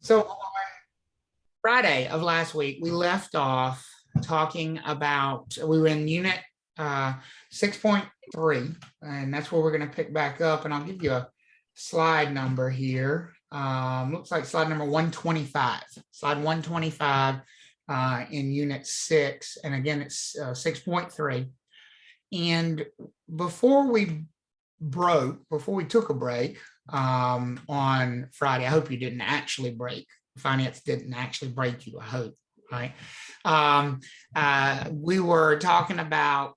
So on Friday of last week, we left off talking about, we were in unit 6.3, and that's where we're going to pick back up. And I'll give you a slide number here. Looks like slide number 125, slide 125 in unit 6. And again, it's 6.3. And before we took a break on Friday, I hope you didn't actually break. Finance didn't actually break you, I hope, right? We were talking about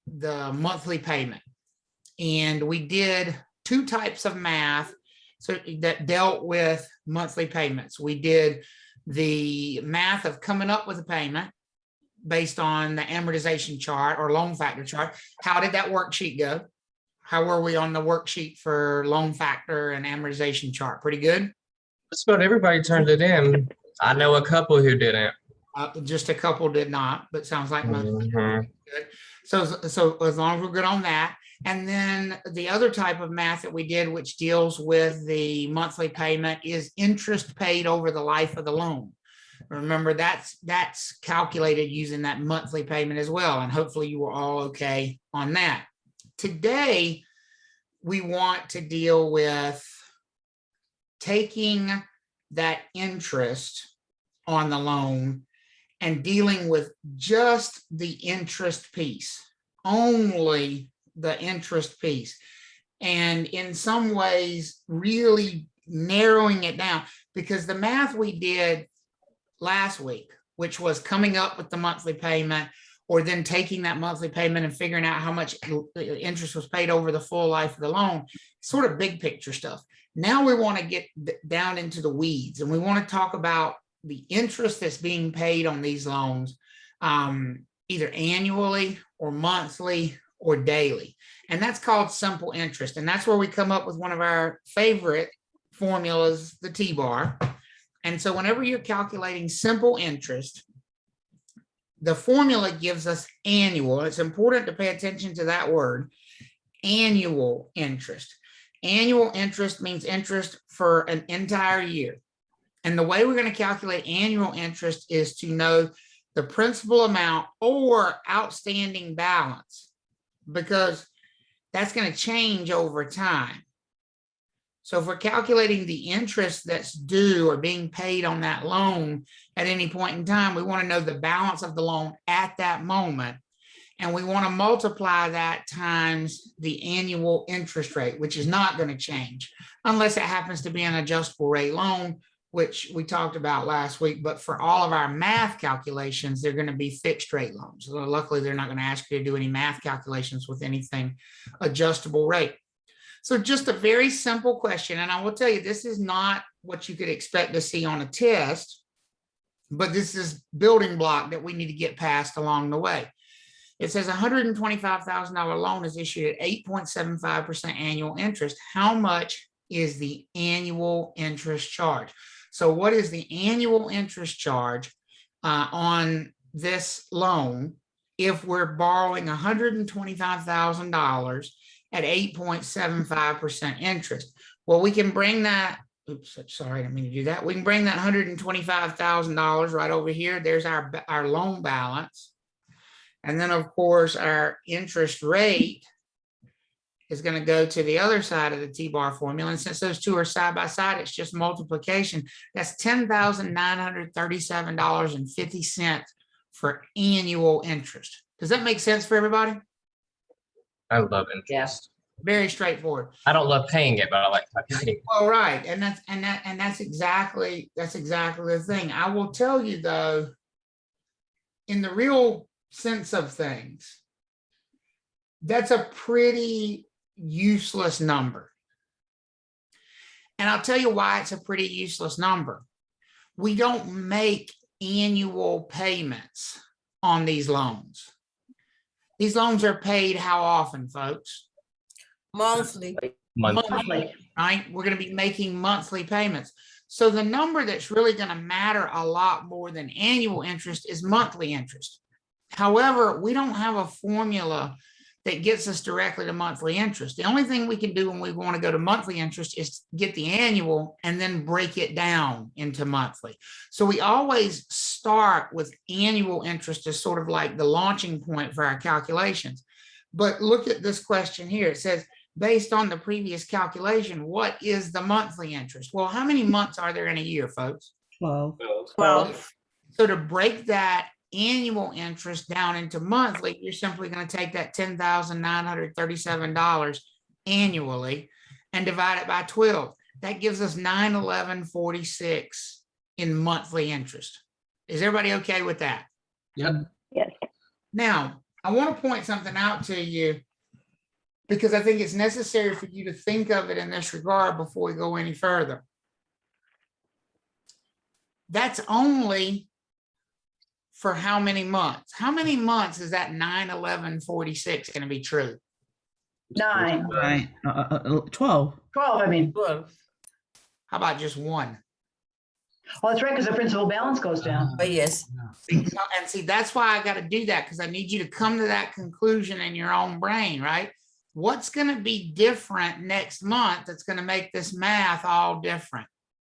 the monthly payment, and we did two types of math that dealt with monthly payments. We did the math of coming up with a payment based on the amortization chart or loan factor chart. How did that worksheet go? How were we on the worksheet for loan factor and amortization chart? Pretty good? Just about everybody turned it in. I know a couple who didn't. Just a couple did not, but sounds like most Mhm. good. So as long as we're good on that. And then the other type of math that we did, which deals with the monthly payment, is interest paid over the life of the loan. Remember, that's calculated using that monthly payment as well. And hopefully you were all okay on that. Today, we want to deal with taking that interest on the loan and dealing with just the interest piece, only the interest piece. And in some ways, really narrowing it down, because the math we did last week, which was coming up with the monthly payment, or then taking that monthly payment and figuring out how much interest was paid over the full life of the loan, sort of big picture stuff. Now we want to get down into the weeds, and we want to talk about the interest that's being paid on these loans, either annually or monthly or daily. And that's called simple interest. And that's where we come up with one of our favorite formulas, the T-bar. And so whenever you're calculating simple interest, the formula gives us annual. It's important to pay attention to that word, annual interest. Annual interest means interest for an entire year. And the way we're going to calculate annual interest is to know the principal amount or outstanding balance, because that's going to change over time. So if we're calculating the interest that's due or being paid on that loan at any point in time, we want to know the balance of the loan at that moment. And we want to multiply that times the annual interest rate, which is not going to change unless it happens to be an adjustable rate loan, which we talked about last week. But for all of our math calculations, they're going to be fixed rate loans. So luckily, they're not going to ask you to do any math calculations with anything adjustable rate. So just a very simple question. And I will tell you, this is not what you could expect to see on a test, but this is building block that we need to get past along the way. It says $125,000 loan is issued at 8.75% annual interest. How much is the annual interest charge? So what is the annual interest charge on this loan if we're borrowing $125,000 at 8.75% interest? Well, we can bring that, oops, sorry, I didn't mean to do that. We can bring that $125,000 right over here. There's our loan balance. And then, of course, our interest rate is going to go to the other side of the T-bar formula. And since those two are side by side, it's just multiplication. That's $10,937.50 for annual interest. Does that make sense for everybody? I love interest. Yes. Very straightforward. I don't love paying it, but I like calculating. All right, and that's exactly the thing. I will tell you though, in the real sense of things, that's a pretty useless number. And I'll tell you why it's a pretty useless number. We don't make annual payments on these loans. These loans are paid how often, folks? Monthly. Monthly. Right? We're going to be making monthly payments. So the number that's really going to matter a lot more than annual interest is monthly interest. However, we don't have a formula that gets us directly to monthly interest. The only thing we can do when we want to go to monthly interest is get the annual and then break it down into monthly. So we always start with annual interest as sort of like the launching point for our calculations. But look at this question here. It says, based on the previous calculation, what is the monthly interest? Well, how many months are there in a year, folks? 12. 12. So to break that annual interest down into monthly, you're simply going to take that $10,937 annually and divide it by 12. That gives us $911.46 in monthly interest. Is everybody okay with that? Yep. Yes. Now, I want to point something out to you because I think it's necessary for you to think of it in this regard before we go any further. That's only for how many months? How many months is that 911.46 going to be true? 9. Right. 12. 12, I mean. 12. How about just one? Well, that's right, because the principal balance goes down. Oh, yes. And see, that's why I got to do that, because I need you to come to that conclusion in your own brain, right? What's going to be different next month that's going to make this math all different?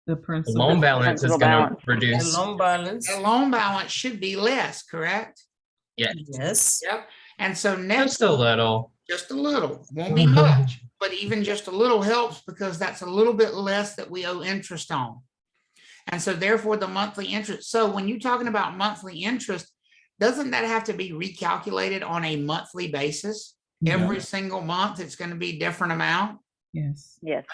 The The principal. loan balance is Principal going to balance. The reduce. loan balance. The loan balance should be less, correct? Yes. Yep. And so Just next, a little. just a little, won't be much, but even just a little helps because that's a little bit less that we owe interest on. And so therefore the monthly interest. So when you're talking about monthly interest, doesn't that have to be recalculated on a monthly basis? Yeah. Every single month, it's going to be a different amount. Yes. Yes.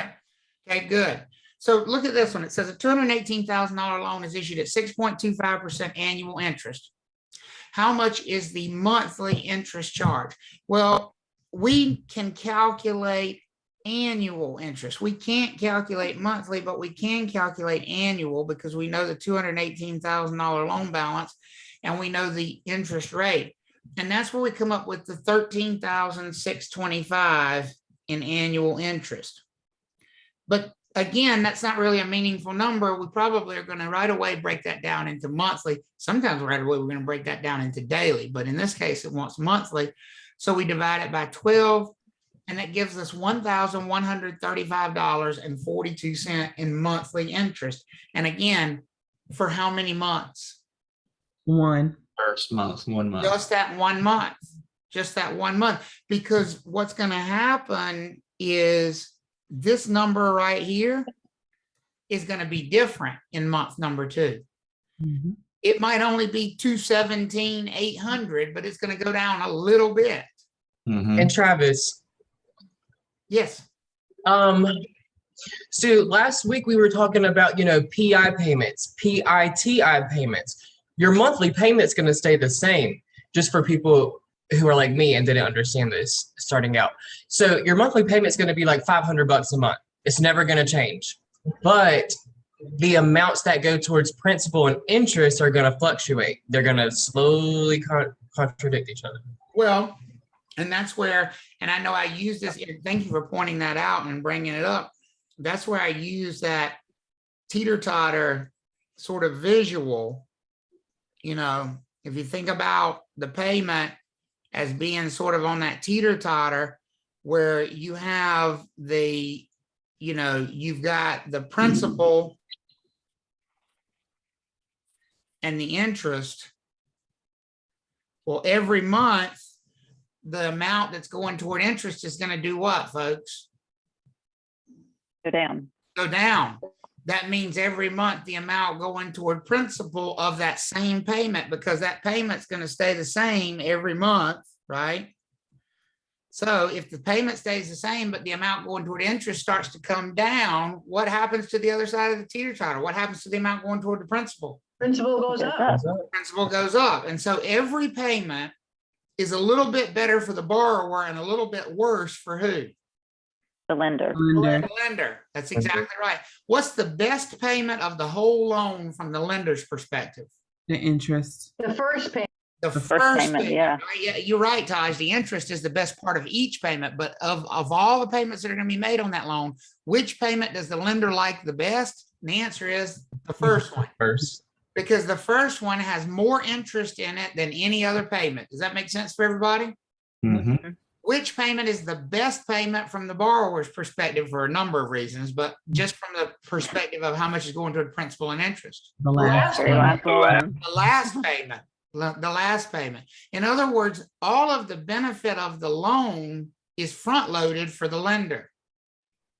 Okay, good. So look at this one. It says a $218,000 loan is issued at 6.25% annual interest. How much is the monthly interest charge? Well, we can calculate annual interest. We can't calculate monthly, but we can calculate annual because we know the $218,000 loan balance and we know the interest rate. And that's where we come up with the $13,625 in annual interest. But again, that's not really a meaningful number. We probably are going to right away break that down into monthly. Sometimes right away, we're going to break that down into daily, but in this case, it wants monthly. So we divide it by 12, and that gives us $1,135.42 in monthly interest. And again, for how many months? 1. First month, 1 month. Just that 1 month, just that 1 month. Because what's going to happen is this number right here is going to be different in month number 2. Mm-hmm. It might only be 217,800, but it's going to go down a little bit. Mm-hmm. And Travis, Yes. so last week we were talking about, PI payments, PITI payments. Your monthly payment's going to stay the same, just for people who are like me and didn't understand this starting out. So your monthly payment's going to be like $500 a month. It's never going to change. But the amounts that go towards principal and interest are going to fluctuate. They're going to slowly contradict each other. Well, and that's where, and I know I use this, thank you for pointing that out and bringing it up. That's where I use that teeter-totter sort of visual. If you think about the payment as being sort of on that teeter-totter where you have you've got the principal and the interest. Well, every month, the amount that's going toward interest is going to do what, folks? Go down. Go down. That means every month the amount going toward principal of that same payment, because that payment's going to stay the same every month, right? So if the payment stays the same, but the amount going toward interest starts to come down, what happens to the other side of the teeter-totter? What happens to the amount going toward the principal? Principal goes up. Principal goes up. And so every payment is a little bit better for the borrower and a little bit worse for who? The lender. Lender. The lender. That's exactly right. What's the best payment of the whole loan from the lender's perspective? The interest. The first payment. The first first payment, payment. yeah. Yeah, you're right, Taj. The interest is the best part of each payment, but of all the payments that are going to be made on that loan, which payment does the lender like the best? And the answer is the first one, First. because the first one has more interest in it than any other payment. Does that make sense for everybody? Mm-hmm. which payment is the best payment from the borrower's perspective for a number of reasons, but just from the perspective of how much is going toward principal and interest? The last Very one. last one. The last payment, the last payment. In other words, all of the benefit of the loan is front loaded for the lender,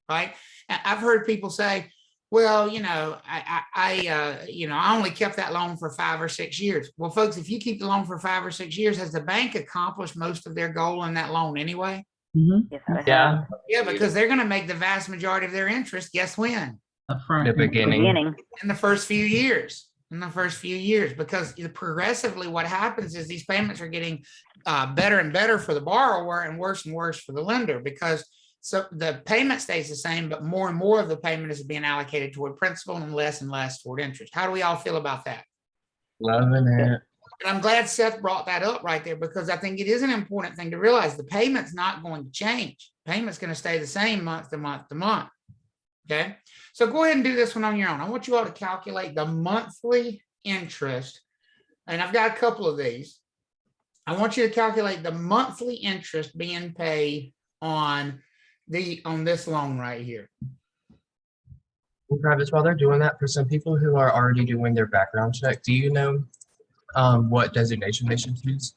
right? And I've heard people say, well, I only kept that loan for 5 or 6 years. Well, folks, if you keep the loan for 5 or 6 years, has the bank accomplished most of their goal in that loan anyway? Mhm. Yes, I have. Yeah, Yeah, because they're going to make the vast majority of their interest, guess when? Upfront. the beginning. Beginning. In the first few years. Because progressively what happens is these payments are getting better and better for the borrower and worse for the lender, because so the payment stays the same, but more and more of the payment is being allocated toward principal and less toward interest. How do we all feel about that? Loving it. And I'm glad Seth brought that up right there, because I think it is an important thing to realize. The payment's not going to change. Payment's going to stay the same month to month to month. Okay, so go ahead and do this one on your own. I want you all to calculate the monthly interest. And I've got a couple of these. I want you to calculate the monthly interest being paid on this loan right here. And Travis, while they're doing that, for some people who are already doing their background check, do you know what designation they should use?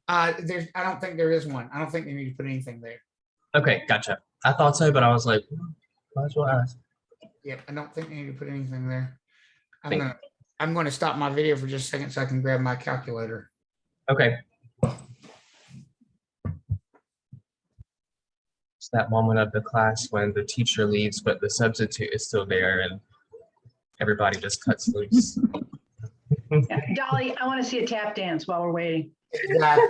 I don't think there is one. I don't think they need to put anything there. Okay, gotcha. I thought so, but I was like, might as well ask. Yep, I don't think they need to put anything there. Thank I'm going to stop my video for just a second so I can grab my calculator. Okay. It's that moment of the class when the teacher leaves, but the substitute is still there and everybody just cuts loose. Yeah. Dolly, I want to see a tap dance while we're waiting. Exactly.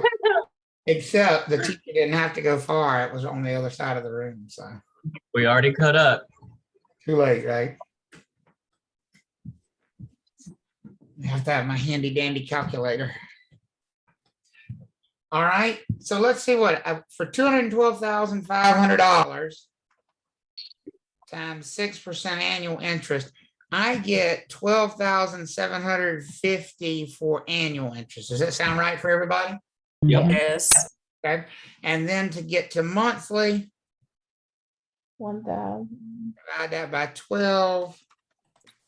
Except the teacher didn't have to go far. It was on the other side of the room. So We already cut up. too late, right? I have to have my handy dandy calculator. All right. So let's see what for $212,500 times 6% annual interest, I get $12,750 for annual interest. Does that sound right for everybody? Yep. Yes. Okay. And then to get to monthly, 1,000. divide that by 12.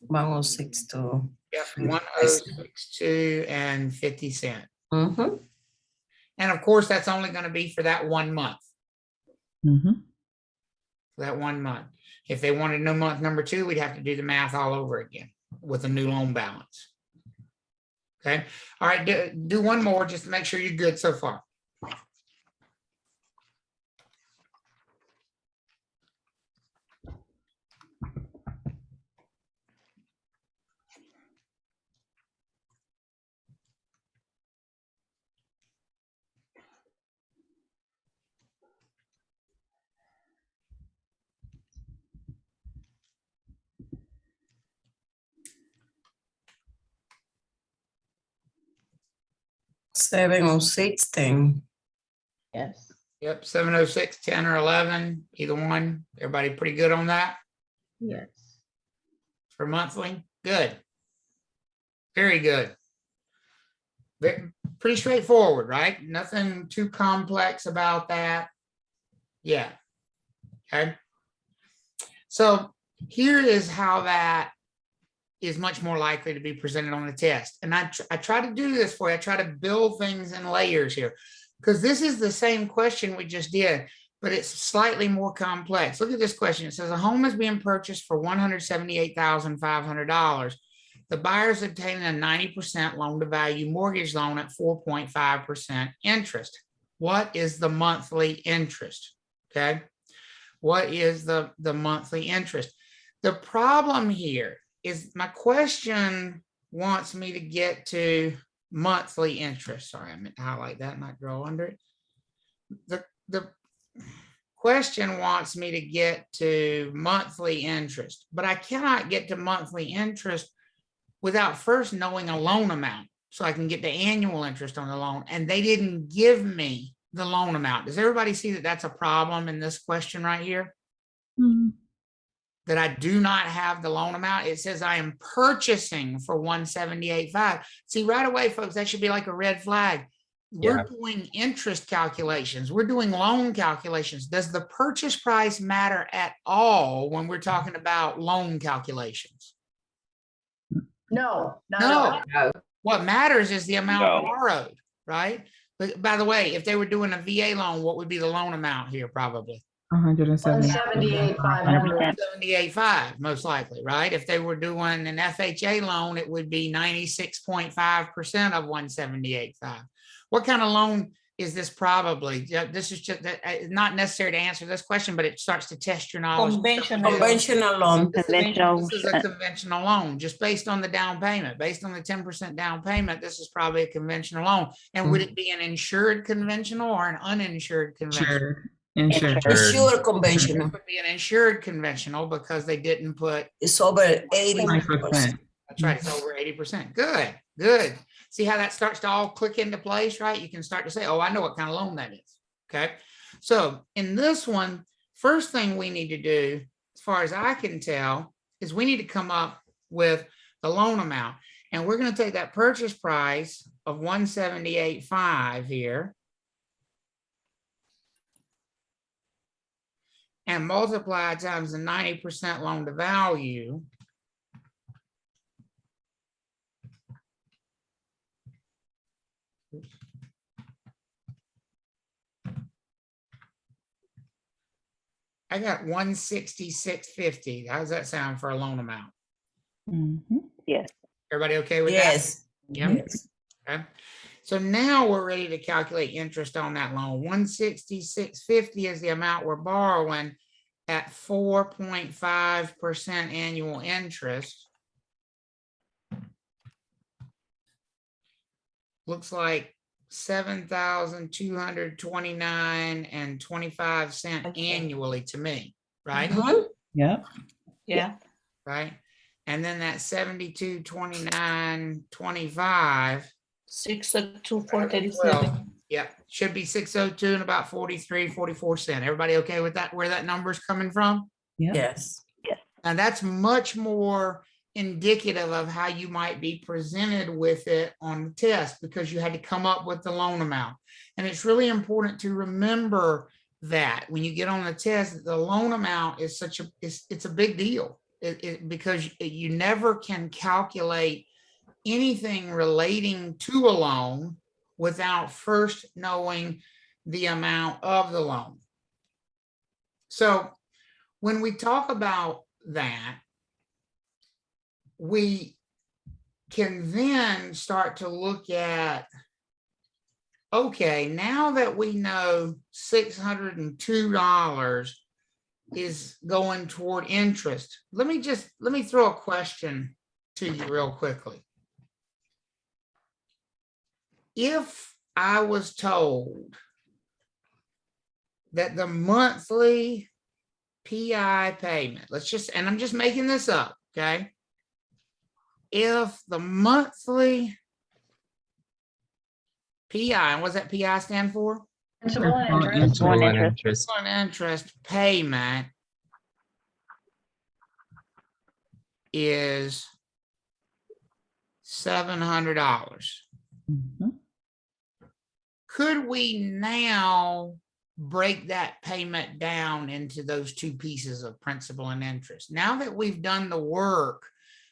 1062. Yep, 1062 and 50 cents. Mm-hmm. And of course, that's only going to be for that 1 month. Mhm. That 1 month. If they wanted no month number 2, we'd have to do the math all over again with a new loan balance. Okay. All right. Do one more just to make sure you're good so far. Seven or 16. Yes. Yep. 706, 10 or 11, either one. Everybody pretty good on that Yes. for monthly? Good. Very good. Pretty straightforward, right? Nothing too complex about that. Yeah. Okay. So here is how that is much more likely to be presented on the test. And I try to do this for you. I try to build things in layers here, because this is the same question we just did, but it's slightly more complex. Look at this question. It says a home is being purchased for $178,500. The buyer is obtaining a 90% loan to value mortgage loan at 4.5% interest. What is the monthly interest? Okay. What is the monthly interest? The problem here is my question wants me to get to monthly interest. Sorry, I meant to highlight that, not draw under it. The question wants me to get to monthly interest, but I cannot get to monthly interest without first knowing a loan amount, so I can get the annual interest on the loan. And they didn't give me the loan amount. Does everybody see that that's a problem in this question right here? Mhm. That I do not have the loan amount. It says I am purchasing for $178,500. See, right away, folks, that should be like a red flag. we're doing interest calculations. We're doing loan calculations. Does the purchase price matter at all when we're talking about loan calculations? No, not at all. No. What matters is the amount No. borrowed, right? But by the way, if they were doing a VA loan, what would be the loan amount here probably? 178,500. 78.5, most likely, right? If they were doing an FHA loan, it would be 96.5% of 178.5. What kind of loan is this probably? Yeah, this is just not necessary to answer this question, but it starts to test your knowledge. Conventional loan. Conventional. This is a conventional loan, just based on the down payment, based on the 10% down payment. This is probably a conventional loan. And would it be an insured conventional or an uninsured conventional? Insured. Sure, conventional. It would be an insured conventional because they didn't put. It's over 80%. 5%. That's right. It's over 80%. Good, good. See how that starts to all click into place, right? You can start to say, oh, I know what kind of loan that is. Okay. So in this one, first thing we need to do, as far as I can tell, is we need to come up with the loan amount. And we're going to take that purchase price of 178.5 here and multiply times the 90% loan to value. I got 166.50. How does that sound for a loan amount? Yes. Everybody okay with that? Yes. Yep. Okay. So now we're ready to calculate interest on that loan. 166.50 is the amount we're borrowing at 4.5% annual interest. Looks like $7,229.25 annually to me, right? Yep. Yeah. Right. And then that 7229.25. 602,437. Yeah, should be 602 and about 44 cents. Everybody okay with that? Where that number's coming from? Yes. And that's much more indicative of how you might be presented with it on the test because you had to come up with the loan amount. And it's really important to remember that when you get on the test, the loan amount is it's a big deal because you never can calculate anything relating to a loan without first knowing the amount of the loan. So when we talk about that, we can then start to look at, okay, now that we know $602 is going toward interest, let me throw a question to you real quickly. If I was told that the monthly PI payment, and I'm just making this up, okay? If the monthly PI, and what's that PI stand for? Principal and interest. Principal and interest. Principal and interest payment is $700. Could we now break that payment down into those two pieces of principal and interest? Now that we've done the work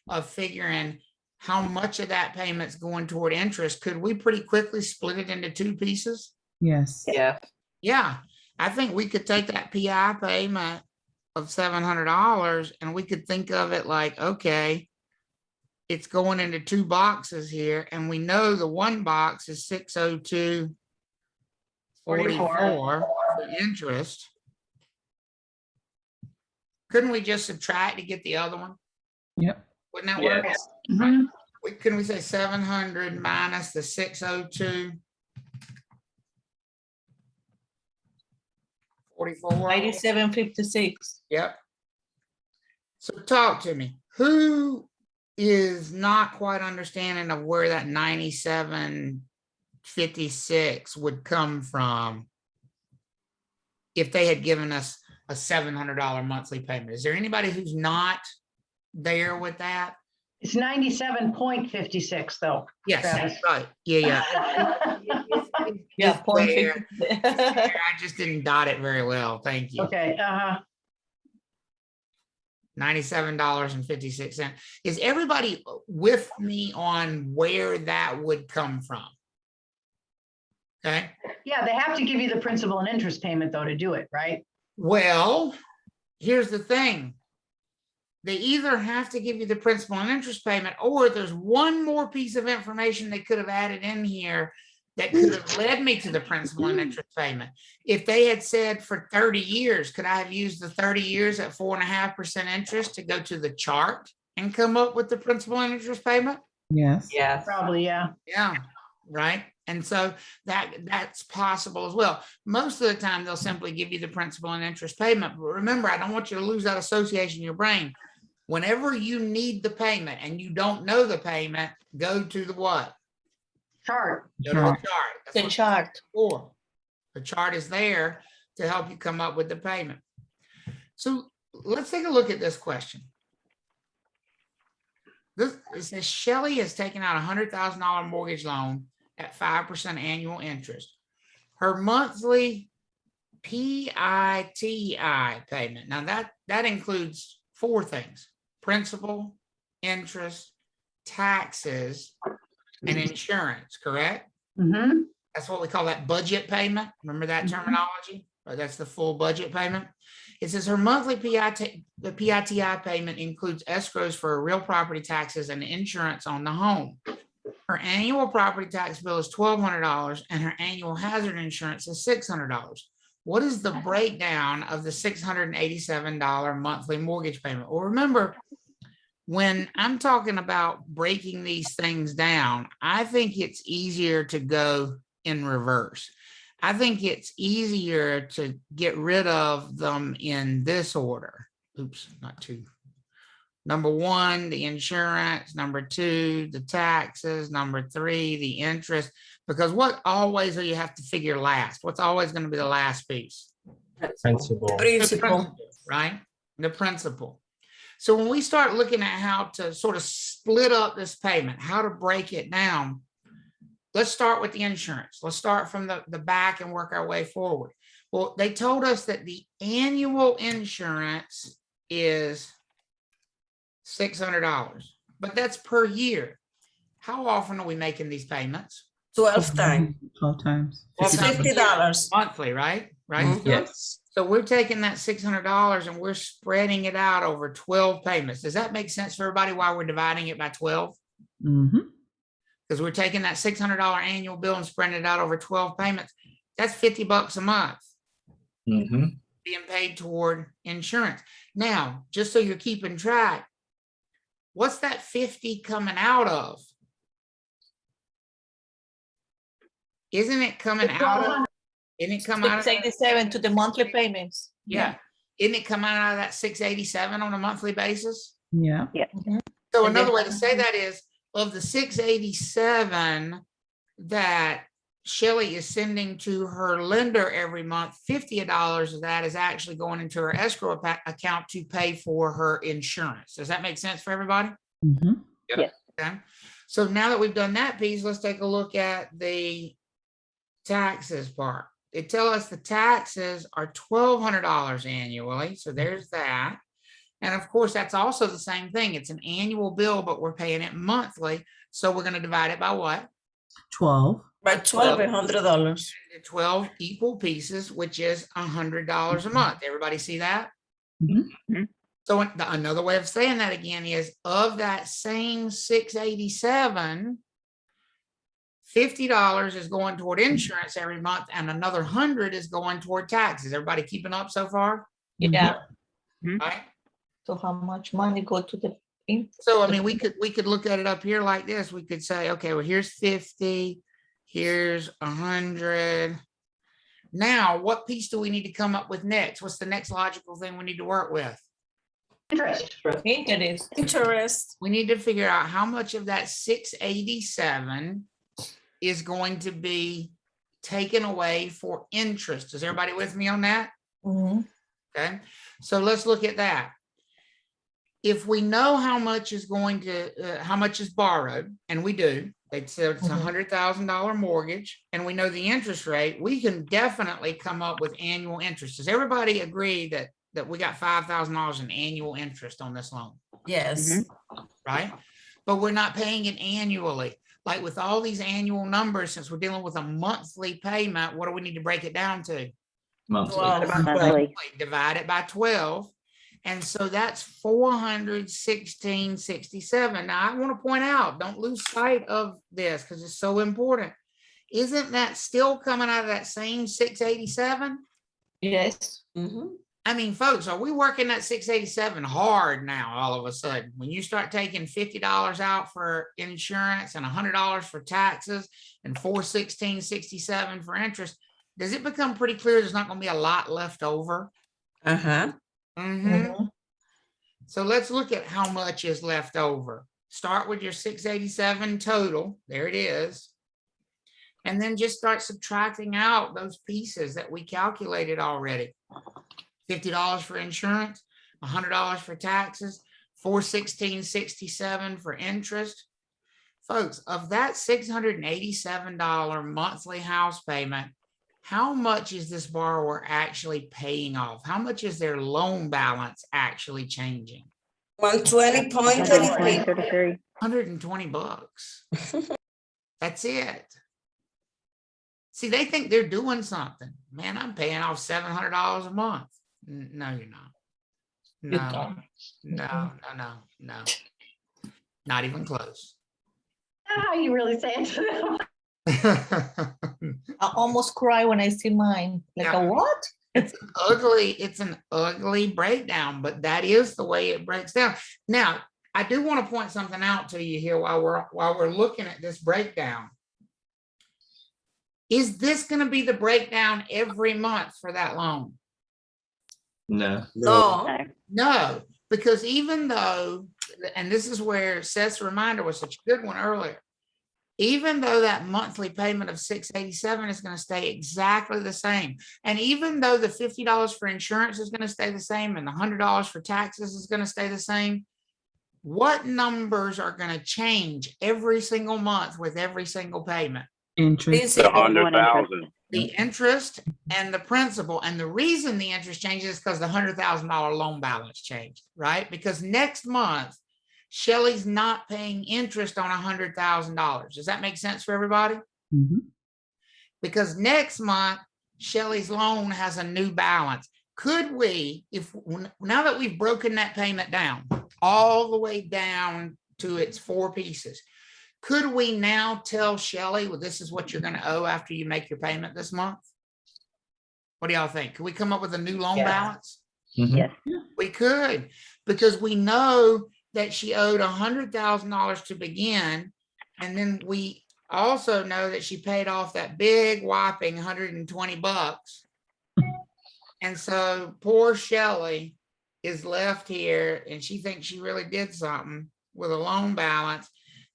of figuring how much of that payment's going toward interest, could we pretty quickly split it into two pieces? Yes. Yeah. Yeah, I think we could take that PI payment of $700 and we could think of it like, okay, it's going into two boxes here, and we know the one box is 602.44 for interest. Couldn't we just subtract to get the other one? Yep. Wouldn't that work? Yes. Mhm. Can we say 700 minus the 602? 44. 97.56. Yep. So talk to me. Who is not quite understanding of where that 97.56 would come from if they had given us a $700 monthly payment? Is there anybody who's not there with that? It's 97.56 though. Yes, Travis. right. Yeah. Yeah, It's point there. 50. I just didn't dot it very well. Thank you. Okay, $97.56. Is everybody with me on where that would come from? Okay. yeah, they have to give you the principal and interest payment though to do it, right? Well, here's the thing. They either have to give you the principal and interest payment, or there's one more piece of information they could have added in here that could have led me to the principal and interest payment. If they had said for 30 years, could I have used the 30 years at 4.5% interest to go to the chart and come up with the principal and interest payment? Yes. Yes. Probably, yeah. Yeah, right. And so that's possible as well. Most of the time, they'll simply give you the principal and interest payment. But remember, I don't want you to lose that association in your brain. Whenever you need the payment and you don't know the payment, go to the what? Chart. Go to the chart. That's The what chart. it's for. The chart is there to help you come up with the payment. So let's take a look at this question. It says Shelley has taken out a $100,000 mortgage loan at 5% annual interest. Her monthly PITI payment. Now that includes 4 things: principal, interest, taxes, and insurance, correct? Mm-hmm. That's what we call that budget payment. Remember that Mhm. terminology? Or that's the full budget payment. It says her monthly the PITI payment includes escrows for real property taxes and insurance on the home. Her annual property tax bill is $1,200 and her annual hazard insurance is $600. What is the breakdown of the $687 monthly mortgage payment? Well, remember, when I'm talking about breaking these things down, I think it's easier to go in reverse. I think it's easier to get rid of them in this order. Oops, not 2. Number 1, the insurance. Number 2, the taxes. Number 3, the interest. Because what always do you have to figure last? What's always going to be the last piece? Principal. The principal, right? The principal. So when we start looking at how to sort of split up this payment, how to break it down, let's start with the insurance. Let's start from the back and work our way forward. Well, they told us that the annual insurance is $600, but that's per year. How often are we making these payments? 12 times. 12 times. It's $50. Monthly, right? Right. Mhm. Yes. So we're taking that $600 and we're spreading it out over 12 payments. Does that make sense for everybody why we're dividing it by 12? Mm-hmm. Because we're taking that $600 annual bill and spreading it out over 12 payments. That's $50 a month being paid toward insurance. Now, just so you're keeping track, what's that 50 coming out of? Isn't it coming out of? Isn't it come out of? 687 to the monthly payments. Yeah. Isn't it come out of that 687 on a monthly basis? Yeah. So And another then- way to say that is, of the 687 that Shelley is sending to her lender every month, $50 of that is actually going into her escrow account to pay for her insurance. Does that make sense for everybody? Mm-hmm. Okay. So now that we've done that piece, let's take a look at the taxes part. They tell us the taxes are $1,200 annually. So there's that. And of course, that's also the same thing. It's an annual bill, but we're paying it monthly. So we're going to divide it by what? 12. By $1,200. 12 equal pieces, which is $100 a month. Everybody see that? Mm-hmm. So another way of saying that again is, of that same 687, $50 is going toward insurance every month and another 100 is going toward taxes. Everybody keeping up so far? Yeah. Right? So how much money go to the? So, I mean, we could look at it up here like this. We could say, okay, well, here's 50, here's 100. Now, what piece do we need to come up with next? What's the next logical thing we need to work with? Interest. Interest. We need to figure out how much of that 687 is going to be taken away for interest. Is everybody with me on that? Mhm. Okay, so let's look at that. If we know how much is going to, how much is borrowed, and we do, They said it's Mhm. $100,000 mortgage, and we know the interest rate. We can definitely come up with annual interest. Does everybody agree that we got $5,000 in annual interest on this loan, Yes. right? But we're not paying it annually. Like with all these annual numbers, since we're dealing with a monthly payment, what do we need to break it down to? Monthly. Monthly. Divide it by 12. And so that's 416.67. Now I want to point out, don't lose sight of this because it's so important. Isn't that still coming out of that same 687? Yes. I mean, folks, are we working that 687 hard now all of a sudden? When you start taking $50 out for insurance and $100 for taxes and 416.67 for interest, does it become pretty clear there's not going to be a lot left over? Uh-huh. Mhm. So let's look at how much is left over. Start with your 687 total. There it is. And then just start subtracting out those pieces that we calculated already. $50 for insurance, $100 for taxes, 416.67 for interest. Folks, of that $687 monthly house payment, how much is this borrower actually paying off? How much is their loan balance actually changing? 120.33. 133. $120. That's it. See, they think they're doing something. Man, I'm paying off $700 a month. No, you're not. You No, don't. no, no. Not even close. How you really say it to them? I almost cry when I see mine. Like Yeah. a what? It's an ugly breakdown, but that is the way it breaks down. Now, I do want to point something out to you here while we're looking at this breakdown. Is this going to be the breakdown every month for that loan? No. No. No. No, because even though, and this is where Seth's reminder was such a good one earlier, even though that monthly payment of 687 is going to stay exactly the same, and even though the $50 for insurance is going to stay the same and the $100 for taxes is going to stay the same, what numbers are going to change every single month with every single payment? Interest. Principal. 100,000. The interest and the principal. And the reason the interest changes is because the $100,000 loan balance changed, right? Because next month, Shelley's not paying interest on $100,000. Does that make sense for everybody? Mhm. Because next month, Shelley's loan has a new balance. Could we, now that we've broken that payment down, all the way down to its 4 pieces, could we now tell Shelley, well, this is what you're going to owe after you make your payment this month? What do y'all think? Can we come up with a new loan Yes. balance? Yes. We could, because we know that she owed $100,000 to begin. And then we also know that she paid off that big whopping $120. And so poor Shelley is left here and she thinks she really did something with a loan balance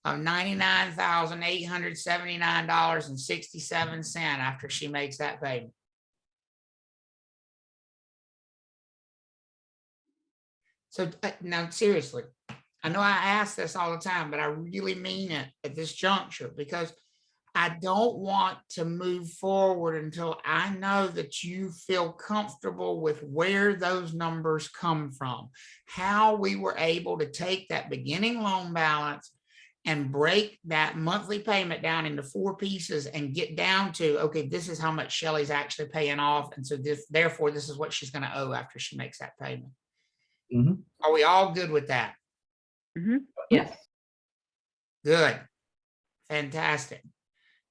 of $99,879.67 after she makes that payment. So now, seriously, I know I ask this all the time, but I really mean it at this juncture because I don't want to move forward until I know that you feel comfortable with where those numbers come from, how we were able to take that beginning loan balance and break that monthly payment down into 4 pieces and get down to, okay, this is how much Shelley's actually paying off. And so therefore, this is what she's going to owe after she makes that payment. Mhm. Are we all good with that? Mhm. Yes. Good. Fantastic.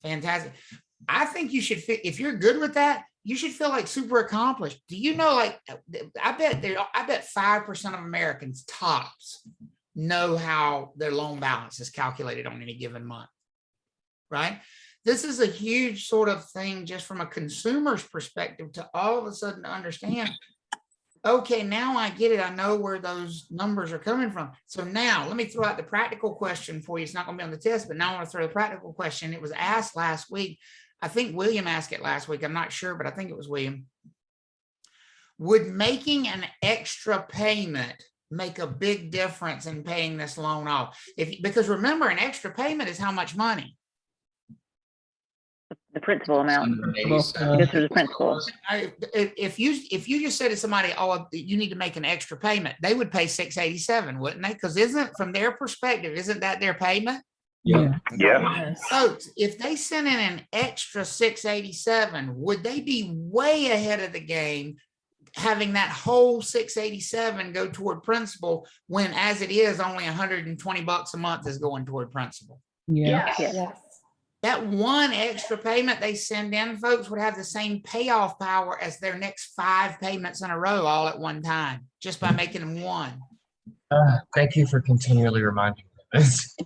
Fantastic. I think you should if you're good with that, you should feel like super accomplished. Do you know, like, I bet 5% of Americans tops know how their loan balance is calculated on any given month, right? This is a huge sort of thing just from a consumer's perspective to all of a sudden understand, okay, now I get it. I know where those numbers are coming from. So now let me throw out the practical question for you. It's not going to be on the test, but now I want to throw the practical question. It was asked last week. I think William asked it last week. I'm not sure, but I think it was William. Would making an extra payment make a big difference in paying this loan off. Because remember, an extra payment is how much money? The principal amount. 187. Goes through the principal. If you just said to somebody, oh, you need to make an extra payment, they would pay 687, wouldn't they? Because isn't, from their perspective, isn't that their payment? Yeah. Yeah. Folks, if they sent in an extra 687, would they be way ahead of the game having that whole 687 go toward principal when, as it is, only $120 a month is going toward principal? Yeah. Yes. That one extra payment they send in, folks, would have the same payoff power as their next 5 payments in a row all at one time, just by making them one. Thank you for continually reminding me of this.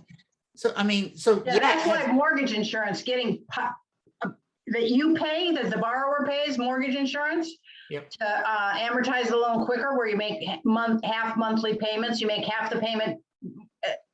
So, I mean, so Yeah, that's why mortgage insurance that you pay, that the borrower pays mortgage insurance. Yep. To amortize the loan quicker, where you make half monthly payments, you make half the payment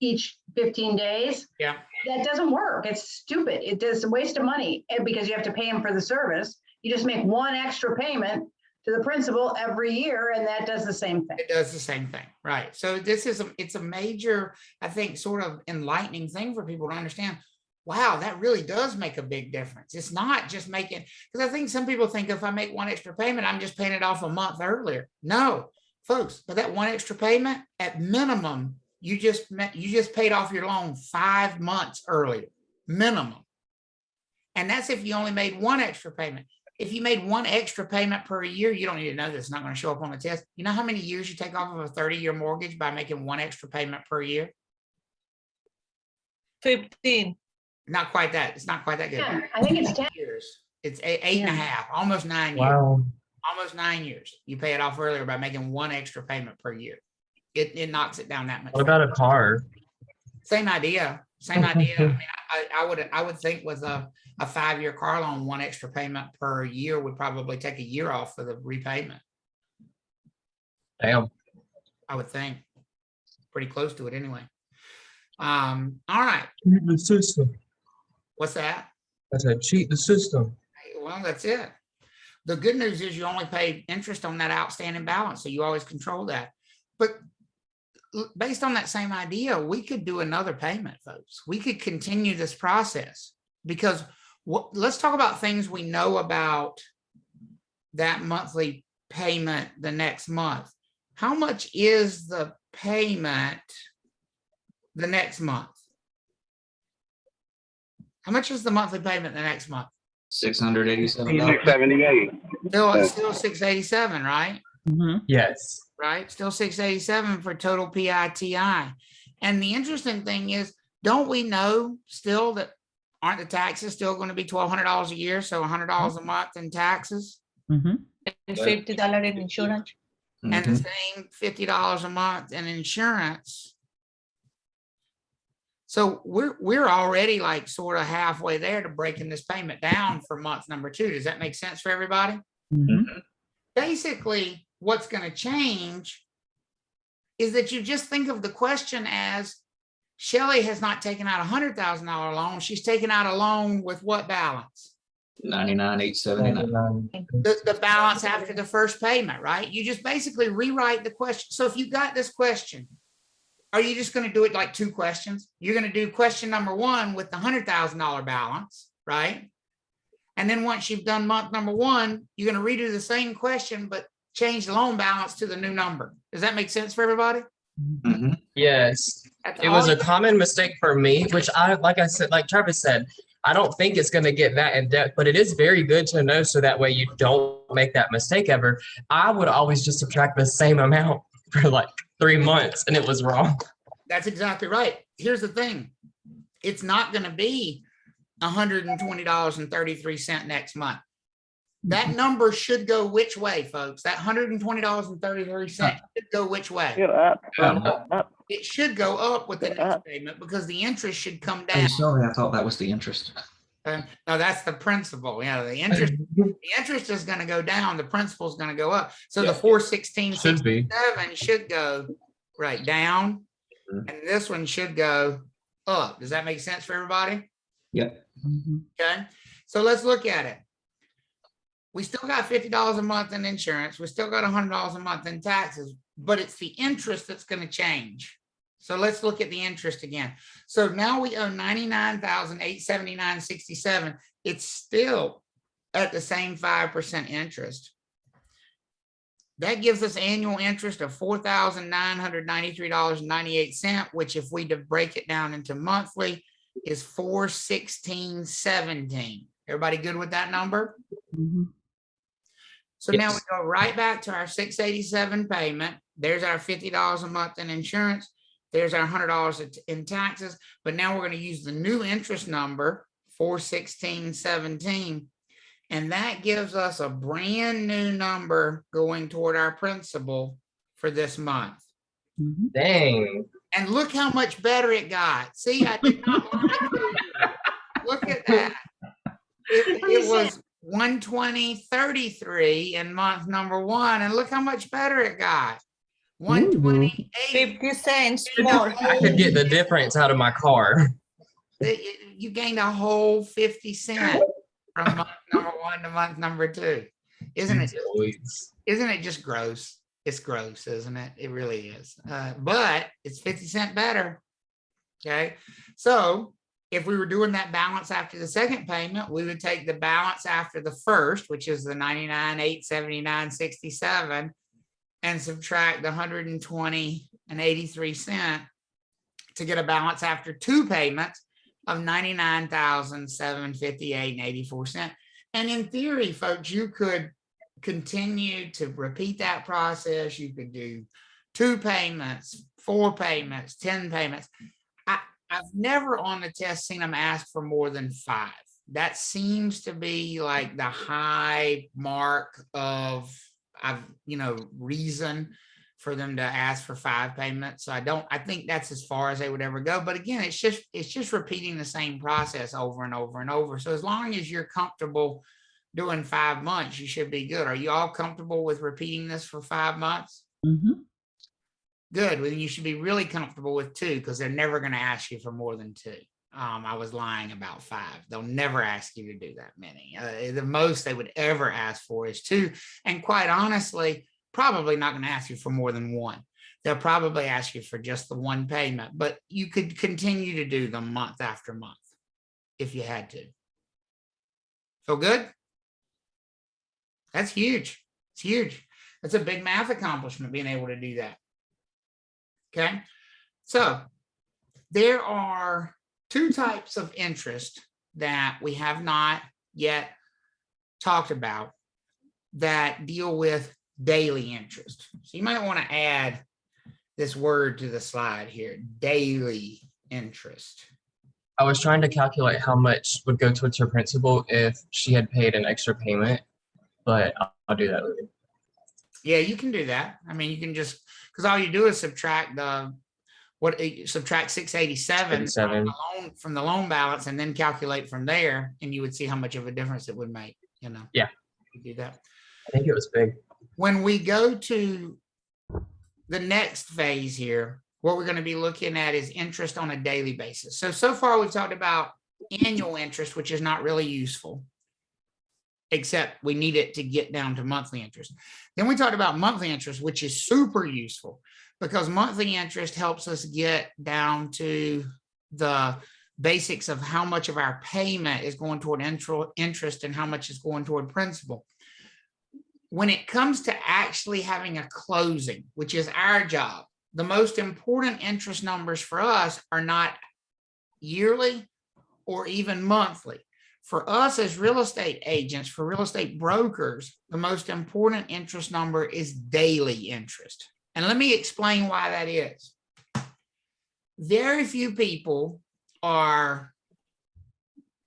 each 15 days. Yeah. That doesn't work. It's stupid. It is a waste of money because you have to pay them for the service. You just make one extra payment to the principal every year, and that does the same thing. It does the same thing, right? So this is it's a major, I think, sort of enlightening thing for people to understand. Wow, that really does make a big difference. It's not just making, because I think some people think if I make one extra payment, I'm just paying it off a month earlier. No, folks, but that one extra payment, at minimum, you just paid off your loan 5 months earlier, minimum. And that's if you only made one extra payment. If you made one extra payment per year, you don't need to know this. It's not going to show up on the test. You know how many years you take off of a 30-year mortgage by making one extra payment per year? 15. Not quite that. It's not quite that good. 10. I think it's 10. Years. It's eight and a half, almost 9 years. Wow. Almost 9 years. You pay it off earlier by making one extra payment per year. It knocks it down that much. What about a car? Same idea. Same idea. I mean, I would think with a 5-year car loan, one extra payment per year would probably take a year off for the repayment. Damn. I would think. Pretty close to it anyway. All right. Cheat the system. What's that? I said cheat the system. Well, that's it. The good news is you only pay interest on that outstanding balance, so you always control that. But based on that same idea, we could do another payment, folks. We could continue this process because let's talk about things we know about that monthly payment the next month. How much is the payment the next month? How much is the monthly payment the next month? $687. 678. Still 687, right? Yes. Right? Still 687 for total PITI. And the interesting thing is, don't we know still that aren't the taxes still going to be $1,200 a year? So $100 a month in taxes And $50 in insurance. and the same $50 a month in insurance. So we're already like sort of halfway there to breaking this payment down for month number 2. Does that make sense for everybody? Basically, what's going to change is that you just think of the question as Shelley has not taken out a $100,000 loan. She's taken out a loan with what balance? $99,879. The balance after the first payment, right? You just basically rewrite the question. So if you got this question, are you just going to do it like 2 questions? You're going to do question number 1 with the $100,000 balance, right? And then once you've done month number 1, you're going to redo the same question, but change the loan balance to the new number. Does that make sense for everybody? Yes. That's It was all a common mistake for me, which like I said, like Travis said, I don't think it's going to get that in depth, but it is very good to know so that way you don't make that mistake ever. I would always just subtract the same amount for like 3 months and it was wrong. That's exactly right. Here's the thing. It's not going to be $120.33 next month. That number should go which way, folks? That $120.33 should go which way? Go up. It should go up with the next payment because the interest should come down. I'm sorry, I thought that was the interest. No, that's the principal. Yeah, the interest is going to go down. The principal is going to go up. So the 416.67 should go right down, and this one should go up. Does that make sense for everybody? Yep. Okay, so let's look at it. We still got $50 a month in insurance. We still got $100 a month in taxes. but it's the interest that's going to change. So let's look at the interest again. So now we owe $99,879.67. It's still at the same 5% interest. That gives us annual interest of $4,993.98, which if we break it down into monthly is $416.17. Everybody good with that number? Mhm. So now we Yes. go right back to our $687 payment. There's our $50 a month in insurance. There's our $100 in taxes. But now we're going to use the new interest number, $416.17. And that gives us a brand new number going toward our principal for this month. Mhm. Dang. And look how much better it got. See, I did not lie to you. Look at that. It was 120.33 in month number 1. And look how much better it got. 128. 50 cents You more. I could get the difference out of my car. You gained a whole 50 cents from month number 1 to month number 2. Isn't it just gross? It's gross, isn't it? It really is. But it's 50 cents better. Okay. So if we were doing that balance after the second payment, we would take the balance after the first, which is the 99,879.67, and subtract the 120.83 to get a balance after 2 payments of 99,758.84. And in theory, folks, you could continue to repeat that process. You could do 2 payments, 4 payments, 10 payments. I've never on the test seen them ask for more than 5. That seems to be like the high mark of reason for them to ask for 5 payments. So I think that's as far as they would ever go. But again, it's just repeating the same process over and over and over. So as long as you're comfortable doing 5 months, you should be good. Are you all comfortable with repeating this for 5 months? Mhm. Good. Well, you should be really comfortable with 2 because they're never going to ask you for more than 2. I was lying about 5. They'll never ask you to do that many. The most they would ever ask for is 2. And quite honestly, probably not going to ask you for more than 1. They'll probably ask you for just the 1 payment, but you could continue to do them month after month if you had to. Feel good? That's huge. It's huge. That's a big math accomplishment being able to do that. Okay. So there are 2 types of interest that we have not yet talked about that deal with daily interest. So you might want to add this word to the slide here, daily interest. I was trying to calculate how much would go towards her principal if she had paid an extra payment, but I'll do that later. Yeah, you can do that. I mean, you can just, because all you do is subtract subtract 687 from the loan balance and then calculate from there, and you would see how much of a difference it would make, Yeah. You do that. I think it was big. When we go to the next phase here, what we're going to be looking at is interest on a daily basis. So far we've talked about annual interest, which is not really useful, except we need it to get down to monthly interest. Then we talked about monthly interest, which is super useful because monthly interest helps us get down to the basics of how much of our payment is going toward interest and how much is going toward principal. When it comes to actually having a closing, which is our job, the most important interest numbers for us are not yearly or even monthly. For us as real estate agents, for real estate brokers, the most important interest number is daily interest. And let me explain why that is. Very few people are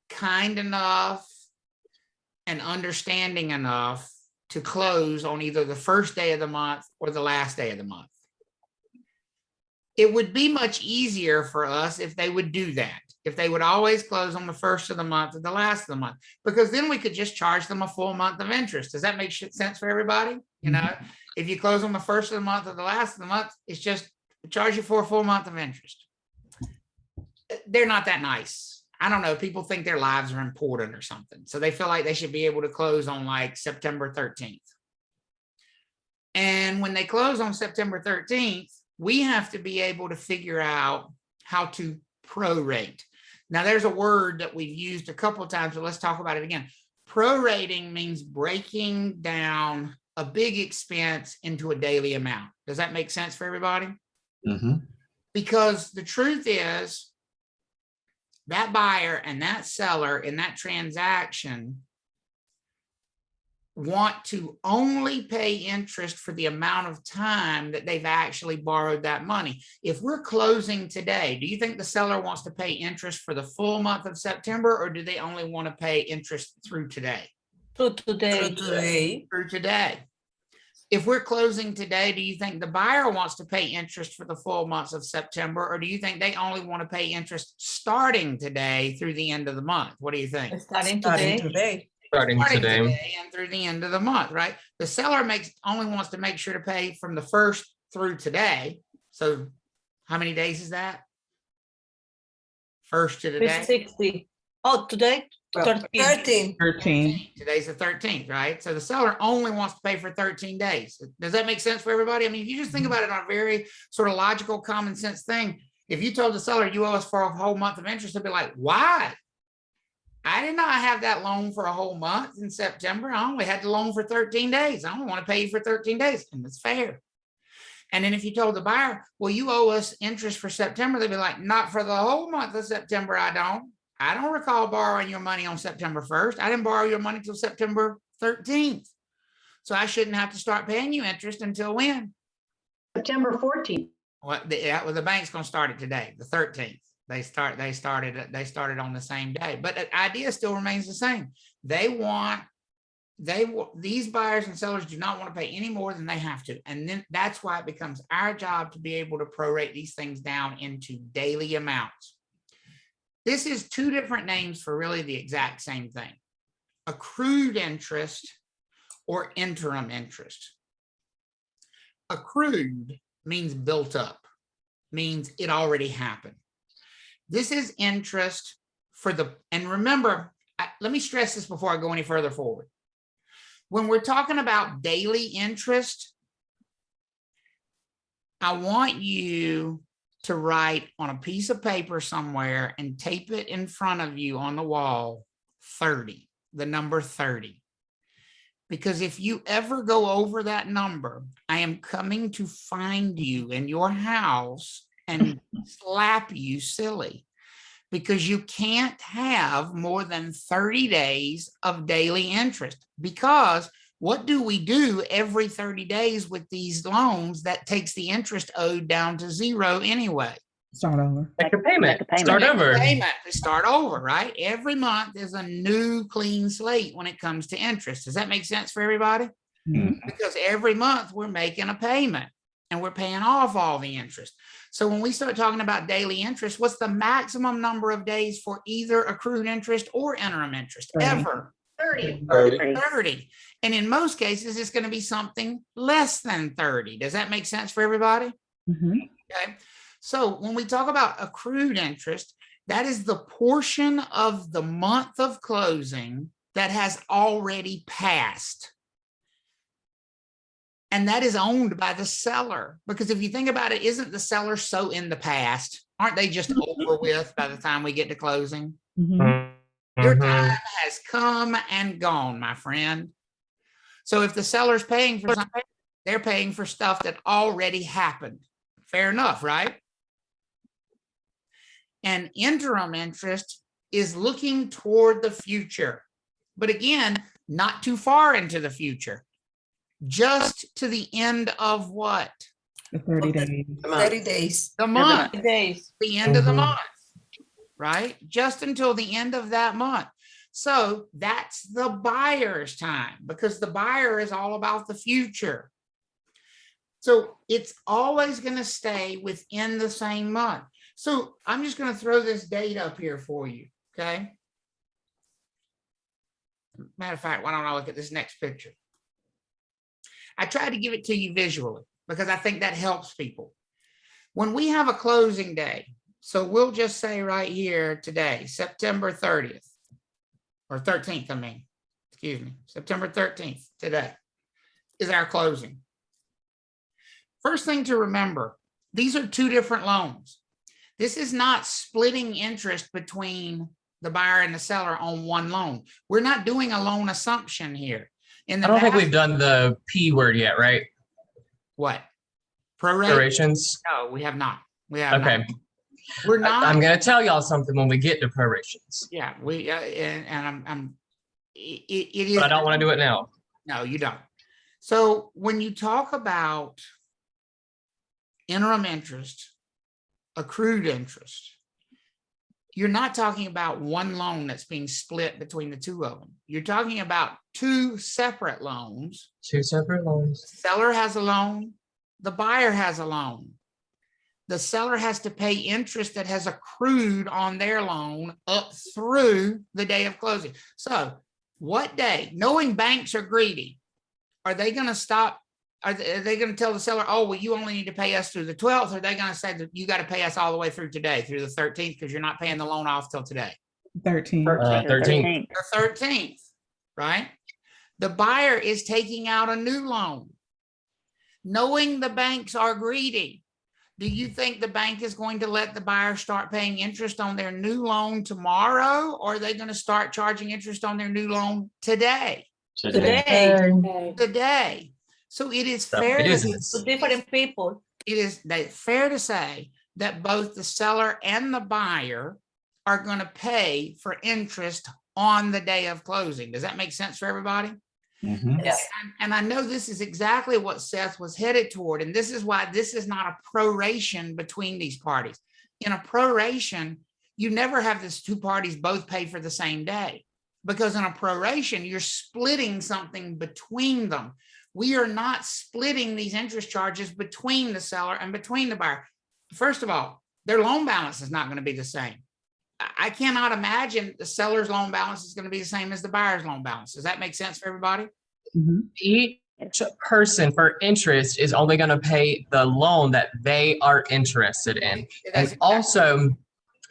kind enough and understanding enough to close on either the first day of the month or the last day of the month. It would be much easier for us if they would do that, if they would always close on the first of the month or the last of the month, because then we could just charge them a full month of interest. Does that make sense for everybody? If you close on the first of the month or the last of the month, it's just charge you for a full month of interest. They're not that nice. I don't know. People think their lives are important or something. So they feel like they should be able to close on like September 13th. And when they close on September 13th, we have to be able to figure out how to prorate. Now, there's a word that we've used a couple of times, but let's talk about it again. Prorating means breaking down a big expense into a daily amount. Does that make sense for everybody? Mhm. Because the truth is that buyer and that seller in that transaction want to only pay interest for the amount of time that they've actually borrowed that money. If we're closing today, do you think the seller wants to pay interest for the full month of September, or do they only want to pay interest through today? Through today. Through today. If we're closing today, do you think the buyer wants to pay interest for the full months of September, or do you think they only want to pay interest starting today through the end of the month? What do you think? Starting today. Starting Starting today. today and through the end of the month, right? The seller only wants to make sure to pay from the first through today. So how many days is that? First to today? 360. Oh, today? 13. 13. Today's the 13th, right? So the seller only wants to pay for 13 days. Does that make sense for everybody? I mean, if you just think about it on a very sort of logical, common sense thing, if you told the seller you owe us for a whole month of interest, they'd be like, why? I did not have that loan for a whole month in September. I only had the loan for 13 days. I only want to pay you for 13 days, and it's fair. And then if you told the buyer, well, you owe us interest for September, they'd be like, not for the whole month of September, I don't. I don't recall borrowing your money on September 1st. I didn't borrow your money until September 13th. So I shouldn't have to start paying you interest until when? September 14th. Well, the bank's going to start it today, the 13th. They started on the same day, but the idea still remains the same. These buyers and sellers do not want to pay any more than they have to. And then that's why it becomes our job to be able to prorate these things down into daily amounts. This is two different names for really the exact same thing: accrued interest or interim interest. Accrued means built up, means it already happened. This is interest and remember, let me stress this before I go any further forward. When we're talking about daily interest, I want you to write on a piece of paper somewhere and tape it in front of you on the wall, 30, the number 30. Because if you ever go over that number, I am coming to find you in your house and slap you silly, because you can't have more than 30 days of daily interest. Because what do we do every 30 days with these loans that takes the interest owed down to zero anyway? Start over. Make a payment. Make a payment. Start over. Payment. They start over, right? Every month is a new clean slate when it comes to interest. Does that make sense for everybody? Mhm. Because every month we're making a payment and we're paying off all the interest. So when we start talking about daily interest, what's the maximum number of days for either accrued interest or interim interest 30. ever? 30. 30. And in most cases, it's going to be something less than 30. Does that make sense for everybody? Mhm. Okay. So when we talk about accrued interest, that is the portion of the month of closing that has already passed. And that is owned by the seller. Because if you think about it, isn't the seller so in the past? Aren't they just over with by the time we get to closing? Mhm. Your time has come and gone, my friend. So if the seller's paying for something, they're paying for stuff that already happened. Fair enough, right? And interim interest is looking toward the future. But again, not too far into the future. Just to the end of what? The 30 days. 30 days. The month. Days. The end of the Mhm. month, right? Just until the end of that month. So that's the buyer's time, because the buyer is all about the future. So it's always going to stay within the same month. So I'm just going to throw this date up here for you, okay? Matter of fact, why don't I look at this next picture? I tried to give it to you visually because I think that helps people. When we have a closing day, so we'll just say right here today, September 30th, or 13th, excuse me, September 13th today is our closing. First thing to remember, these are two different loans. This is not splitting interest between the buyer and the seller on one loan. We're not doing a loan assumption here. In the I don't think vast- we've done the P word yet, right? What? Prorate? Prorations. No, we have not. We have Okay. not. We're not. I'm gonna tell y'all something when we get to prorations, Yeah, we, and it is. but I don't want to do it now. No, you don't. So when you talk about interim interest, accrued interest, you're not talking about one loan that's being split between the two of them. You're talking about two separate loans. Two separate loans. Seller has a loan, the buyer has a loan. The seller has to pay interest that has accrued on their loan up through the day of closing. So what day, knowing banks are greedy, are they going to stop? Are they going to tell the seller, oh, well, you only need to pay us through the 12th? Or are they going to say that you got to pay us all the way through today, through the 13th, because you're not paying the loan off till today? 13. 13. The 13th, right? The buyer is taking out a new loan. Knowing the banks are greedy, do you think the bank is going to let the buyer start paying interest on their new loan tomorrow? Or are they going to start charging interest on their new loan today? Today, Today. So it is So fair. it to- is. to different people. It is fair to say that both the seller and the buyer are going to pay for interest on the day of closing. Does that make sense for everybody? Mhm. Yes. And I know this is exactly what Seth was headed toward. And this is why this is not a proration between these parties. In a proration, you never have these two parties both pay for the same day. Because in a proration, you're splitting something between them. We are not splitting these interest charges between the seller and between the buyer. First of all, their loan balance is not going to be the same. I cannot imagine the seller's loan balance is going to be the same as the buyer's loan balance. Does that make sense for everybody? Mhm. Each person for interest is only going to pay the loan that they are interested in. That's And also,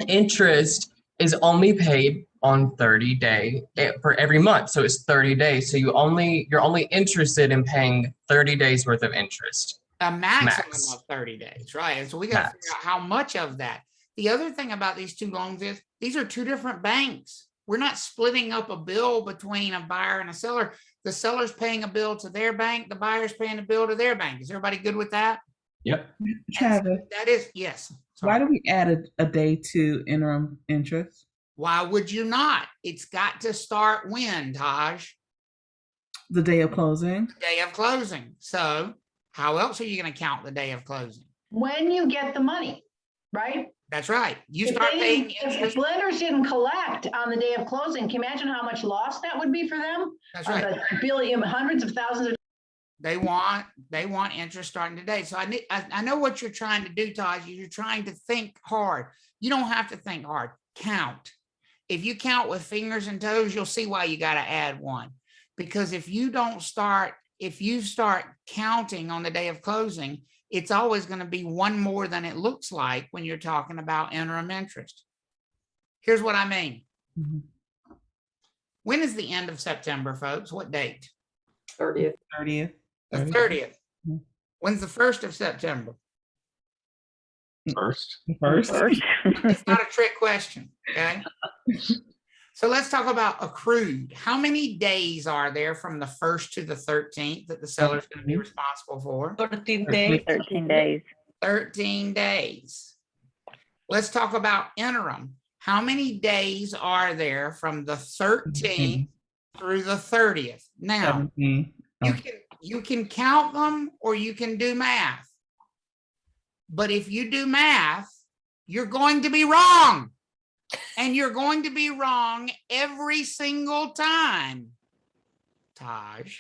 interest is only paid on 30 day for every month. So it's 30 days. So you're only interested in paying 30 days worth of interest. a maximum Max. of 30 days, right? And so we got to Max. figure out how much of that. The other thing about these two loans is these are two different banks. We're not splitting up a bill between a buyer and a seller. The seller's paying a bill to their bank, the buyer's paying a bill to their bank. Is everybody good with that? Yep. Travis, That is, yes. why Sorry. do we add a day to interim interest? Why would you not? It's got to start when, Taj? The day of closing? Day of closing. So how else are you going to count the day of closing? When you get the money, right? That's right. You If start they paying didn't- if interest. lenders didn't collect on the day of closing, can you imagine how much loss that would be for them? That's On right. the billion, hundreds of thousands of. They want interest starting today. So I know what you're trying to do, Taj. You're trying to think hard. You don't have to think hard. Count. If you count with fingers and toes, you'll see why you got to add one. Because if you start counting on the day of closing, it's always going to be one more than it looks like when you're talking about interim interest. Here's what I mean. Mhm. When is the end of September, folks? What date? 30th. 30th? The 30th. Mhm. When's the 1st of September? First. The first? It's not a trick question, okay? So let's talk about accrued. How many days are there from the 1st to the 13th that the seller is going to be responsible for? 13 days. 13 days. 13 days. Let's talk about interim. How many days are there from the 13th through the 30th? Now, 17. you can count them or you can do math. But if you do math, you're going to be wrong. And you're going to be wrong every single time, Taj,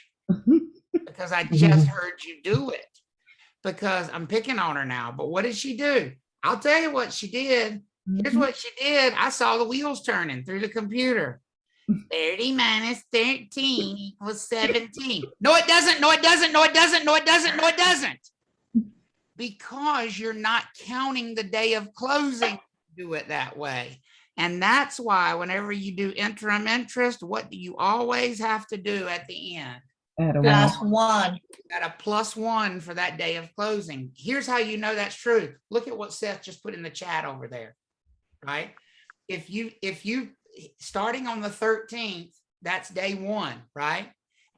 because I just heard you do it. Because I'm picking on her now, but what did she do? I'll tell you what she did. Here's what she did. I saw the wheels turning through the computer. 30 minus 13 equals 17. No, it doesn't. No, it doesn't. No, it doesn't. No, it doesn't. No, it doesn't. Because you're not counting the day of closing, do it that way. And that's why whenever you do interim interest, what do you always have to do at the end? Add a Plus one. one. Got a +1 for that day of closing. Here's how you know that's true. Look at what Seth just put in the chat over there, right? If you starting on the 13th, that's day 1, right?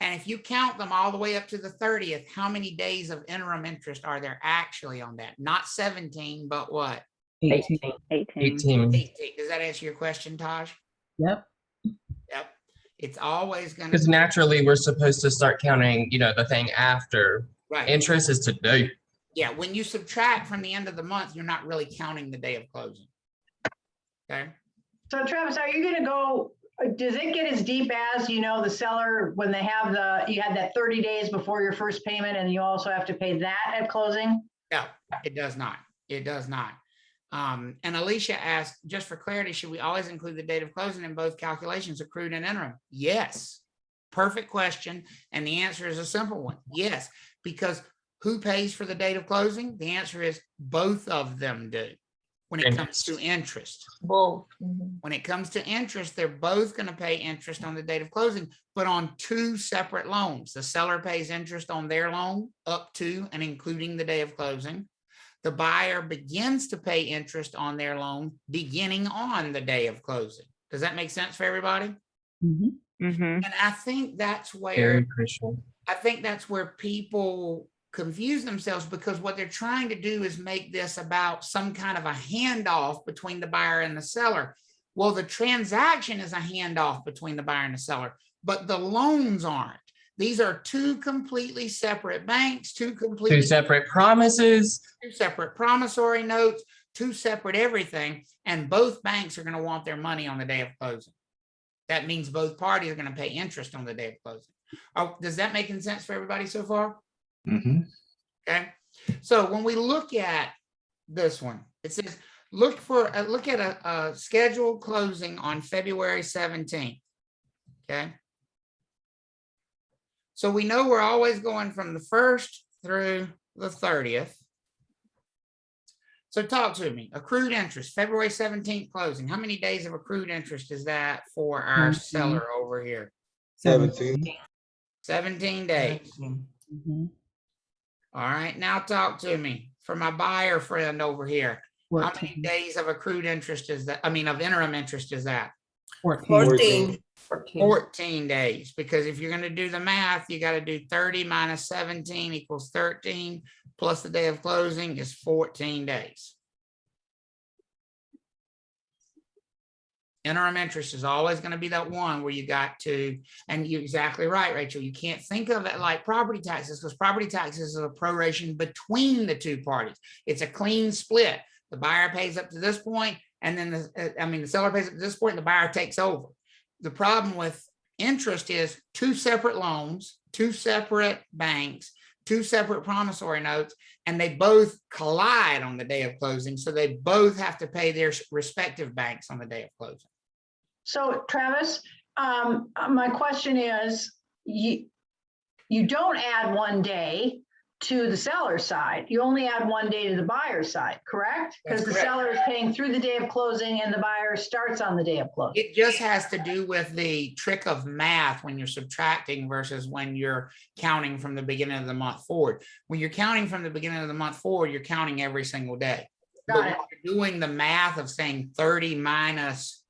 And if you count them all the way up to the 30th, how many days of interim interest are there actually on that? Not 17, but what? 18. 18. 18. 18. Does that answer your question, Taj? Yep. Yep. It's always going Because to, naturally, we're supposed to start counting, the thing after. right. Interest is today. Yeah, when you subtract from the end of the month, you're not really counting the day of closing. Okay. So Travis, are you gonna go, does it get as deep as, the seller, when they have you had that 30 days before your first payment and you also have to pay that at closing? No, it does not. It does not. And Alicia asked, just for clarity, should we always include the date of closing in both calculations, accrued and interim? Yes. Perfect question. And the answer is a simple one. Yes, because who pays for the date of closing? The answer is both of them do when it comes to interest. Both. Mhm. When it comes to interest, they're both going to pay interest on the date of closing, but on 2 separate loans. The seller pays interest on their loan up to and including the day of closing. The buyer begins to pay interest on their loan beginning on the day of closing. Does that make sense for everybody? Mhm. Mm-hmm. And I think that's where Very crucial. people confuse themselves, because what they're trying to do is make this about some kind of a handoff between the buyer and the seller. Well, the transaction is a handoff between the buyer and the seller, but the loans aren't. These are 2 completely separate banks, 2 Separate promises. 2 separate promissory notes, 2 separate everything, and both banks are going to want their money on the day of closing. That means both parties are going to pay interest on the day of closing. Oh, does that make sense for everybody so far? Mm-hmm. Okay. So when we look at this one, it says, look at a scheduled closing on February 17th. Okay. So we know we're always going from the 1st through the 30th. So talk to me. Accrued interest, February 17th closing. How many days of accrued interest is that for our 17. seller over here? 17. 17 days. Mhm. All right. Now talk to me for my buyer friend over here. How many 14. days of accrued interest is that? I mean, of interim interest is that? 14. 14. 14 days, because if you're going to do the math, you got to do 30 minus 17 equals 13, plus the day of closing is 14 days. Interim interest is always going to be that one where you got to, and you're exactly right, Rachel, you can't think of it like property taxes, because property taxes is a proration between the 2 parties. It's a clean split. The buyer pays up to this point, and then the seller pays up to this point, and the buyer takes over. The problem with interest is 2 separate loans, 2 separate banks, 2 separate promissory notes, and they both collide on the day of closing. So they both have to pay their respective banks on the day of closing. So Travis, my question is, you don't add 1 day to the seller side. You only add 1 day to the buyer side, correct? Because That's the correct. seller is paying through the day of closing and the buyer starts on the day of closing. It just has to do with the trick of math when you're subtracting versus when you're counting from the beginning of the month forward. When you're counting from the beginning of the month forward, you're counting every single day. But Got when it. you're doing the math of saying 30 minus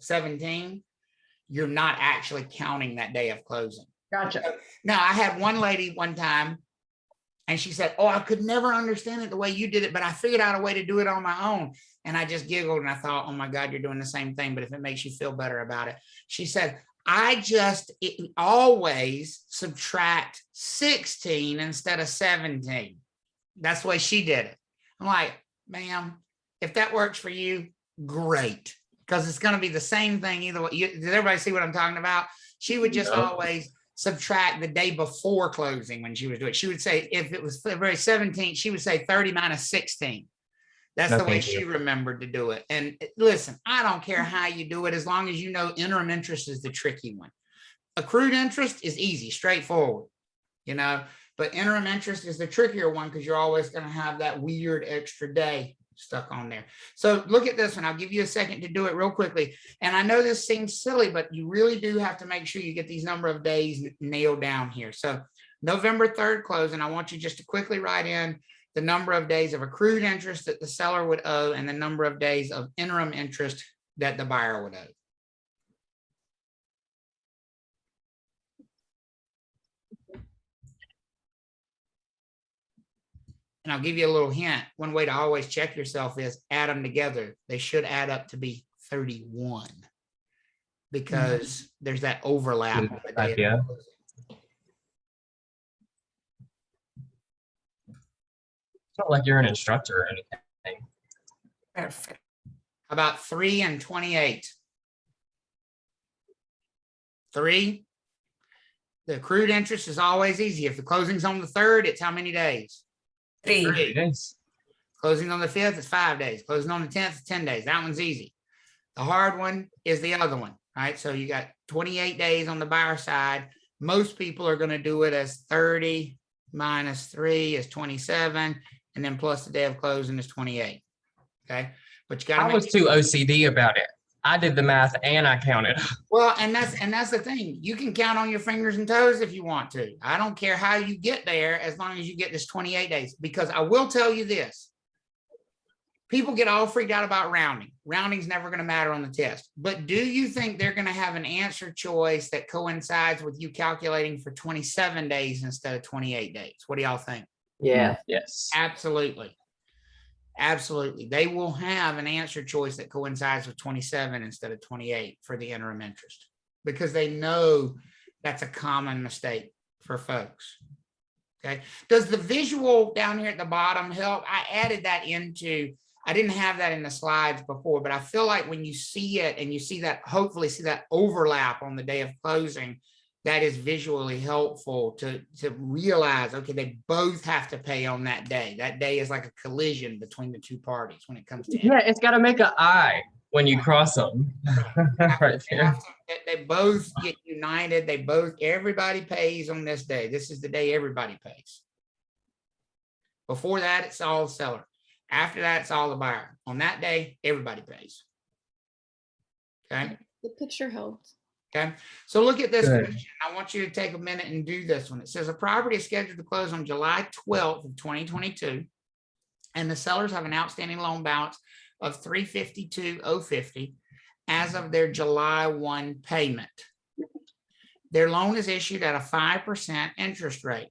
17, you're not actually counting that day of closing. Gotcha. Now, I had one lady one time, and she said, "Oh, I could never understand it the way you did it, but I figured out a way to do it on my own." And I just giggled and I thought, "Oh my God, you're doing the same thing, but if it makes you feel better about it." She said, "I always subtract 16 instead of 17. That's the way she did it. I'm like, "Ma'am, if that works for you, great. Because it's going to be the same thing either way." Did everybody see what I'm talking about? She would just always subtract the day before closing when she was doing it. She would say, if it was February 17th, she would say 30 minus 16. That's No, the way thank she you. remembered to do it. And listen, I don't care how you do it, as long as you know interim interest is the tricky one. Accrued interest is easy, straightforward, but interim interest is the trickier one, because you're always going to have that weird extra day stuck on there. So look at this one. I'll give you a second to do it real quickly. And I know this seems silly, but you really do have to make sure you get these number of days nailed down here. So November 3rd closing, I want you just to quickly write in the number of days of accrued interest that the seller would owe and the number of days of interim interest that the buyer would owe. And I'll give you a little hint. One way to always check yourself is add them together. They should add up to be 31 because there's that overlap. Good on the day of idea. closing. It's not like you're an instructor or anything. Perfect. How about 3 and 28? 3. The accrued interest is always easy. If the closing's on the 3rd, it's how many days? 3 days. Closing on the 5th is 5 days. Closing on the 10th is 10 days. That one's easy. The hard one is the other one, right? So you got 28 days on the buyer side. Most people are going to do it as 30 minus 3 is 27, and then plus the day of closing is 28. Okay, but you got to I make was too OCD about it. I did the math and I counted. well, and that's the thing. You can count on your fingers and toes if you want to. I don't care how you get there as long as you get this 28 days. Because I will tell you this. People get all freaked out about rounding. Rounding's never going to matter on the test. But do you think they're going to have an answer choice that coincides with you calculating for 27 days instead of 28 days? What do y'all think? Yeah. Yes. Absolutely. Absolutely. They will have an answer choice that coincides with 27 instead of 28 for the interim interest because they know that's a common mistake for folks. Okay. Does the visual down here at the bottom help? I added that into, I didn't have that in the slides before, but I feel like when you see it and you see that, hopefully see that overlap on the day of closing, that is visually helpful to realize, okay, they both have to pay on that day. That day is like a collision between the two parties when it comes to Yeah, it's got to make an eye when you cross them. Right there. they both get united. Everybody pays on this day. This is the day everybody pays. Before that, it's all the seller. After that, it's all the buyer. On that day, everybody pays. Okay. The picture helped. Okay, so look at this Good. question. I want you to take a minute and do this one. It says a property is scheduled to close on July 12th of 2022, and the sellers have an outstanding loan balance of $352,050 as of their July 1 payment. Their loan is issued at a 5% interest rate.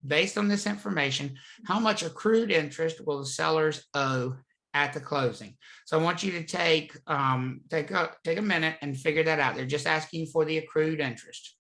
Based on this information, how much accrued interest will the sellers owe at the closing? So I want you to take a minute and figure that out. They're just asking for the accrued interest.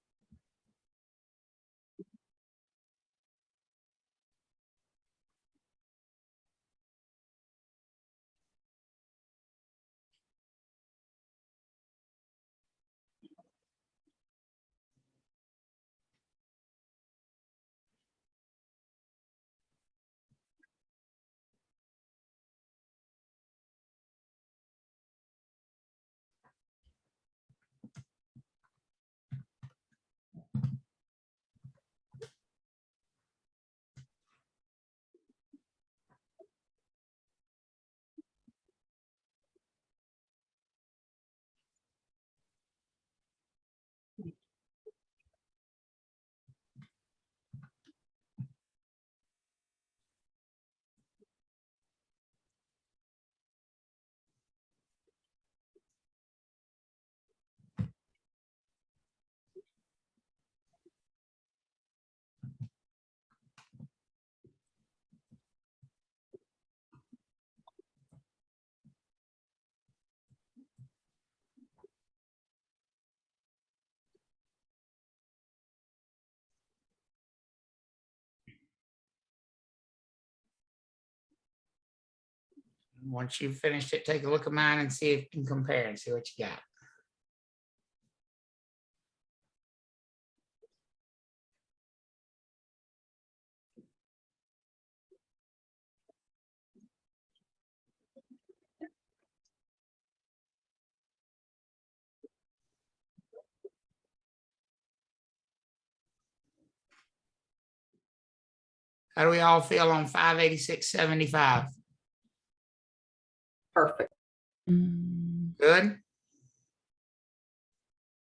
Once you've finished it, take a look at mine and see if you can compare and see what you got. How do we all feel on 586.75? Perfect. Good?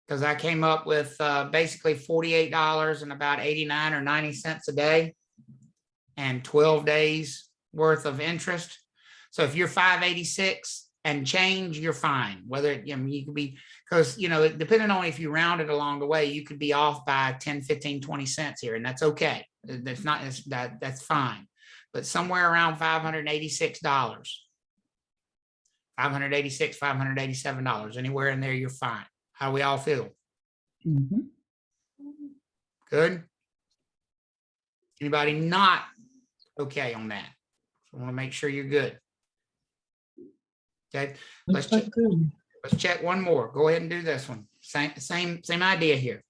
Because I came up with basically $48 and about 89 or 90 cents a day and 12 days worth of interest. So if you're 586 and change, you're fine. Whether, you could be, because, depending on if you round it along the way, you could be off by 10, 15, 20 cents here, and that's okay. That's not, that's fine. But somewhere around $586, $586, $587, anywhere in there, you're fine. How we all feel? Mhm. Good? Anybody not okay on that? I want to make sure you're good. Okay, let's check. Let's check one more. Go ahead and do this one. Same idea here.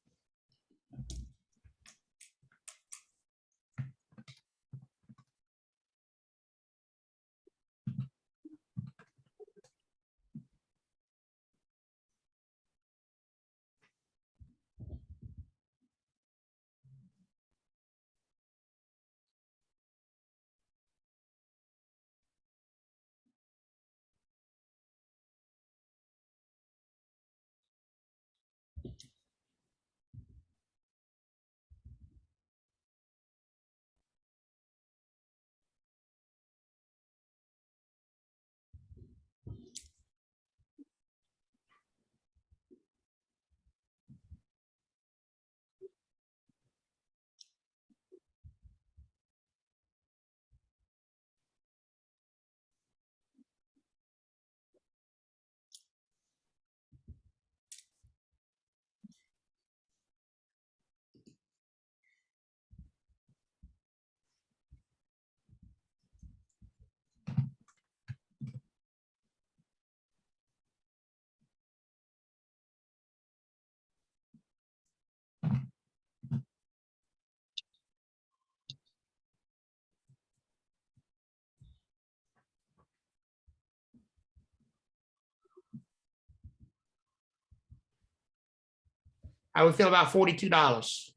How we feel about $42?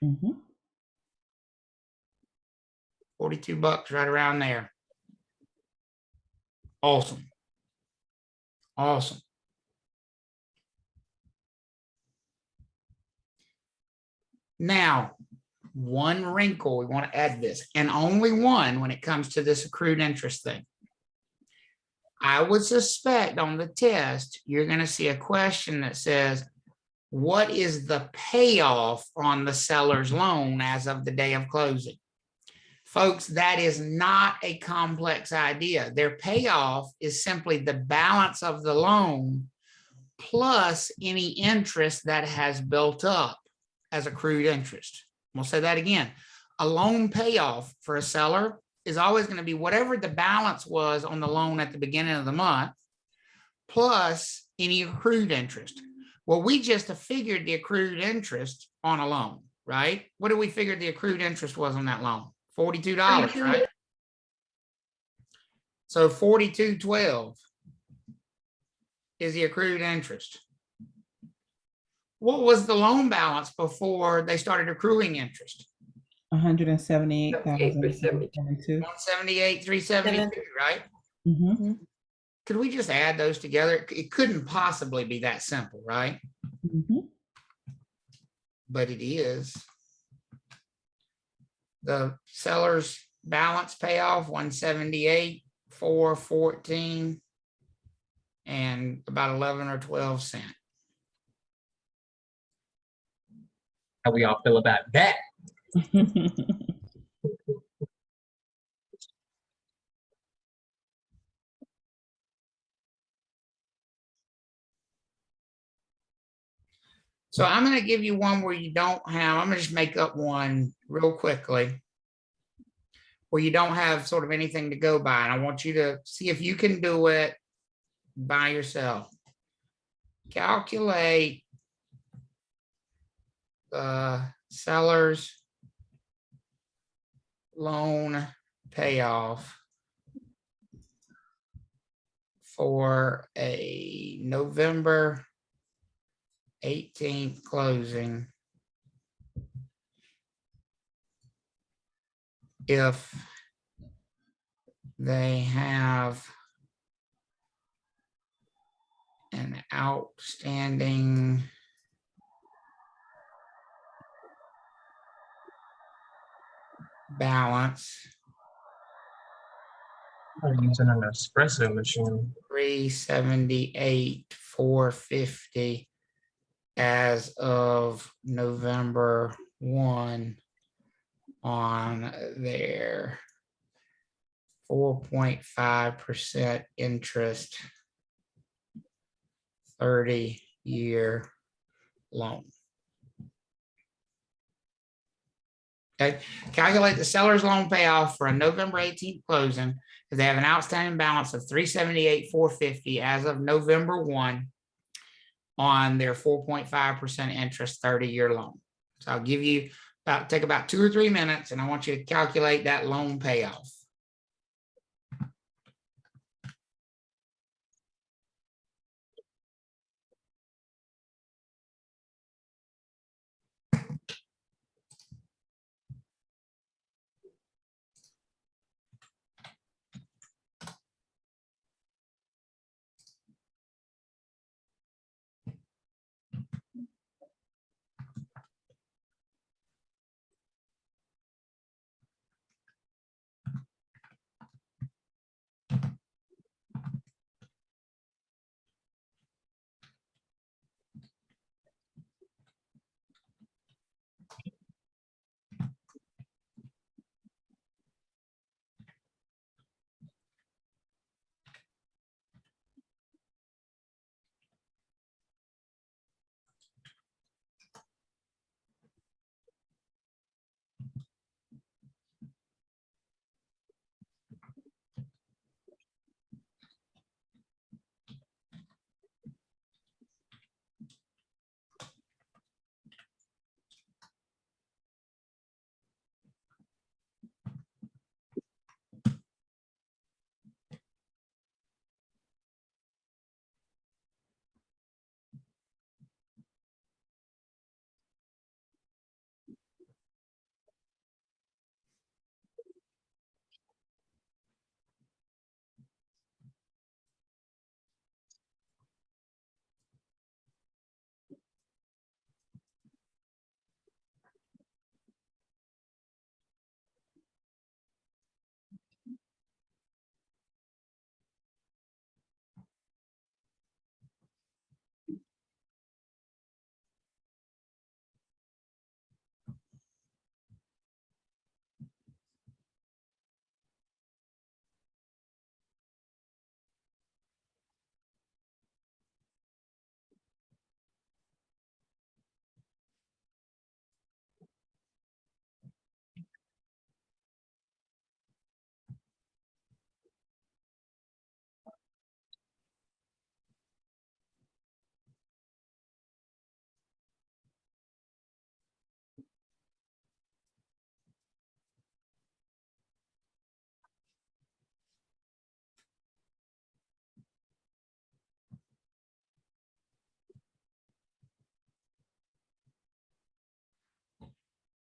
Mhm. 42 bucks, right around there. Awesome. Awesome. Now, one wrinkle we want to add this, and only one when it comes to this accrued interest thing. I would suspect on the test, you're going to see a question that says, what is the payoff on the seller's loan as of the day of closing? Folks, that is not a complex idea. Their payoff is simply the balance of the loan plus any interest that has built up as accrued interest. We'll say that again. A loan payoff for a seller is always going to be whatever the balance was on the loan at the beginning of the month, plus any accrued interest. Well, we just figured the accrued interest on a loan, right? What did we figure the accrued interest was on that loan? $42, right? So $42.12 is the accrued interest. What was the loan balance before they started accruing interest? 178,372. 178,372, right? Mm-hmm. Could we just add those together? It couldn't possibly be that simple, right? Mm-hmm. But it is. The seller's balance payoff, 178,414, and about 11 or 12 cents. How we all feel about that? So I'm going to give you one where you don't have, I'm going to just make up one real quickly, where you don't have sort of anything to go by. And I want you to see if you can do it by yourself. Calculate the seller's loan payoff for a November 18th closing if they have outstanding balance, I'm using an espresso machine. 378,450 as of November 1 on their 4.5% interest 30-year loan. Okay, calculate the seller's loan payoff for a November 18th closing if they have an outstanding balance of 378,450 as of November 1 on their 4.5% interest 30-year loan. So I'll give you take about 2 or 3 minutes, and I want you to calculate that loan payoff.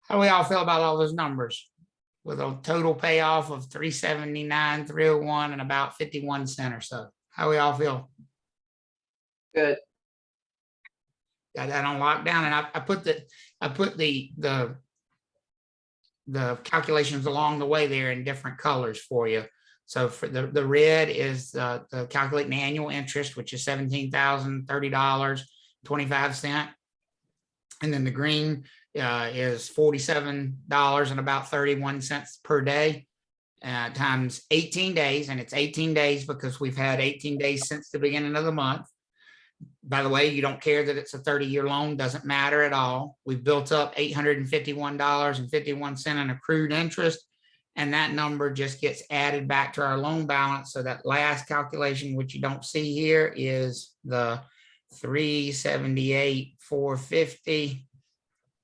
How do we all feel about all those numbers? With a total payoff of 379, 301, and about 51 cents or so. How we all feel? Good. Got that on lockdown, and I put the calculations along the way there in different colors for you. So for the red is the calculating the annual interest, which is $17,030.25. And then the green is $47 and about 31 cents per day times 18 days. And it's 18 days because we've had 18 days since the beginning of the month. By the way, you don't care that it's a 30-year loan, doesn't matter at all. We've built up $851.51 in accrued interest, and that number just gets added back to our loan balance. So that last calculation, which you don't see here, is the 378,450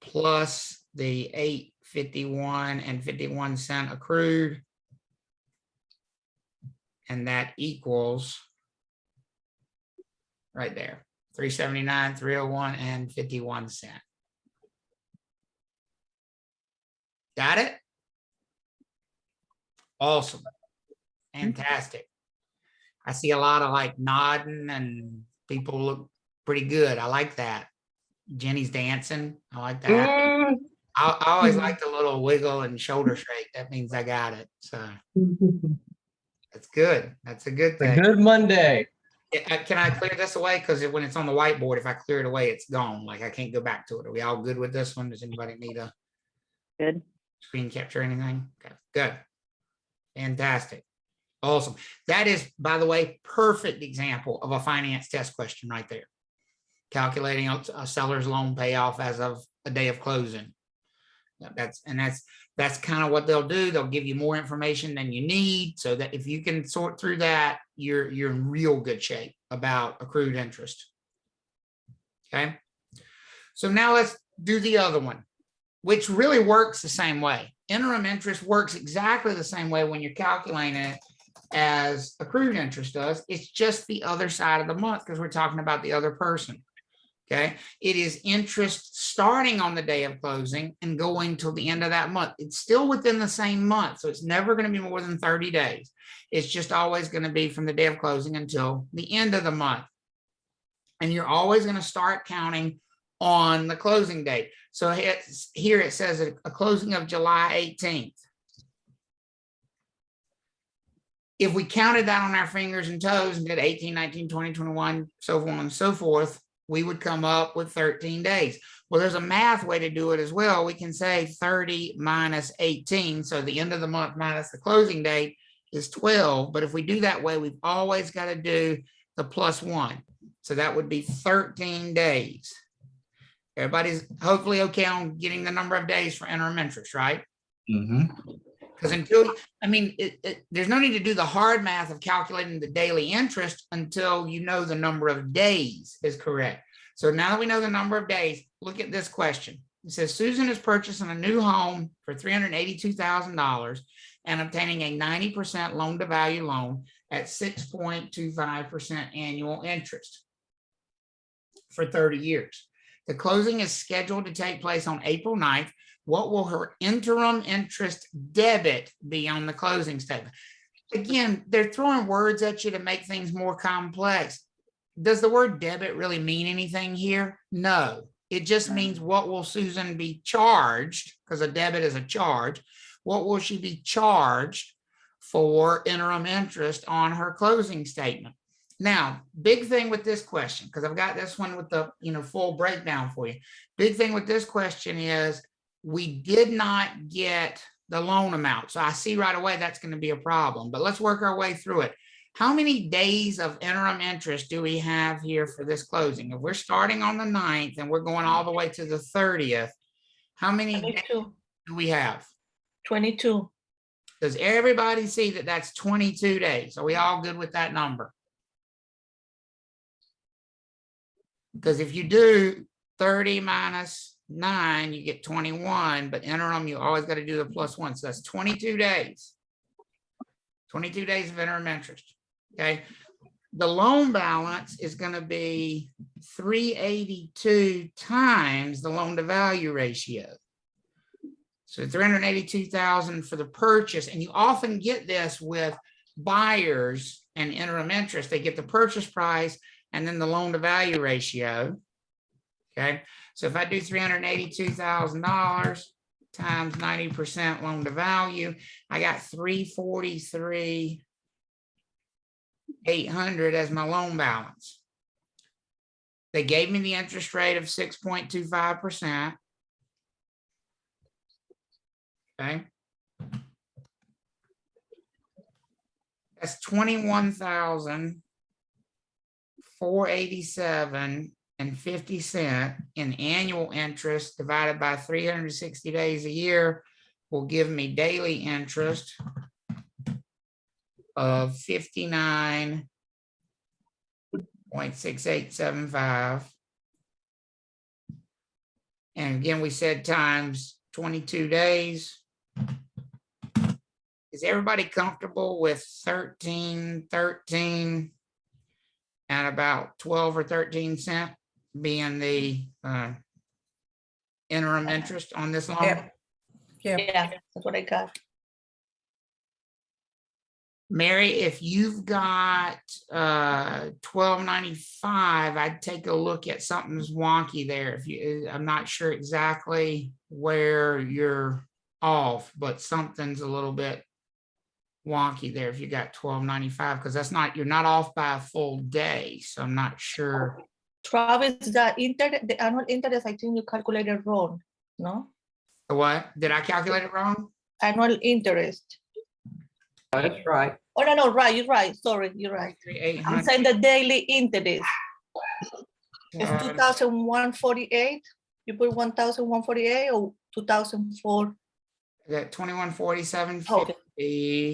plus the 851 and 51 cent accrued, and that equals right there, 379, 301, and 51 cents. Got it? Awesome. Fantastic. I see a lot of like nodding and people look Pretty good. I like that. Jenny's dancing. I like that. Mm. I always like the little wiggle and shoulder shake. That means I got it. So that's good. That's a good It's a thing. good Monday. Can I clear this away? Because when it's on the whiteboard, if I clear it away, it's gone. Like I can't go back to it. Are we all good with this one? Does anybody need a Good. screen capture or anything? Okay, good. Fantastic. Awesome. That is, by the way, perfect example of a finance test question right there. Calculating a seller's loan payoff as of a day of closing. That's kind of what they'll do. They'll give you more information than you need, so that if you can sort through that, you're in real good shape about accrued interest. Okay. So now let's do the other one, which really works the same way. Interim interest works exactly the same way when you're calculating it as accrued interest does. It's just the other side of the month because we're talking about the other person. Okay, it is interest starting on the day of closing and going till the end of that month. It's still within the same month, so it's never going to be more than 30 days. It's just always going to be from the day of closing until the end of the month. And you're always going to start counting on the closing date. So here it says a closing of July 18th. If we counted that on our fingers and toes and did 18, 19, 20, 21, so on and so forth, we would come up with 13 days. Well, there's a math way to do it as well. We can say 30 minus 18. So the end of the month minus the closing date is 12. But if we do that way, we've always got to do the +1. So that would be 13 days. Everybody's hopefully okay on getting the number of days for interim interest, right? Because there's no need to do the hard math of calculating the daily interest until you know the number of days is correct. So now that we know the number of days, look at this question. It says Susan is purchasing a new home for $382,000 and obtaining a 90% loan to value loan at 6.25% annual interest for 30 years. The closing is scheduled to take place on April 9th. What will her interim interest debit be on the closing statement? Again, they're throwing words at you to make things more complex. Does the word debit really mean anything here? No, it just means what will Susan be charged, because a debit is a charge. What will she be charged for interim interest on her closing statement? Now, big thing with this question, because I've got this one with the full breakdown for you. Big thing with this question is we did not get the loan amount. So I see right away that's going to be a problem, but let's work our way through it. How many days of interim interest do we have here for this closing? If we're starting on the 9th and we're going all the way to the 30th, how many days 22. do we have? 22. Does everybody see that that's 22 days? Are we all good with that number? Because if you do 30 minus 9, you get 21, but interim, you always got to do the +1. So that's 22 days. 22 days of interim interest. Okay. The loan balance is going to be 382 times the loan to value ratio. So 382,000 for the purchase. And you often get this with buyers and interim interest. They get the purchase price and then the loan to value ratio. Okay. So if I do $382,000 times 90% loan to value, I got 343,800 as my loan balance. They gave me the interest rate of 6.25%. Okay. That's 21,487.50 in annual interest divided by 360 days a year will give me daily interest of 59.6875. And again, we said times 22 days. Is everybody comfortable with 13 and about 12 or 13 cents being the interim interest on this loan? Yeah, that's what I got. Mary, if you've got 1295, I'd take a look at something's wonky there. If you, I'm not sure exactly where you're off, but something's a little bit wonky there if you got 1295, because that's not, you're not off by a full day. So I'm not sure. Travis, the annual interest, I think you calculated wrong, no? What? Did I calculate it wrong? Annual interest. That's right. Oh, no, right, you're right, sorry, you're right. I'm 800, saying the daily interest. It's 2,148, you put 1,148 or 2,004? I got 2147.50 Okay.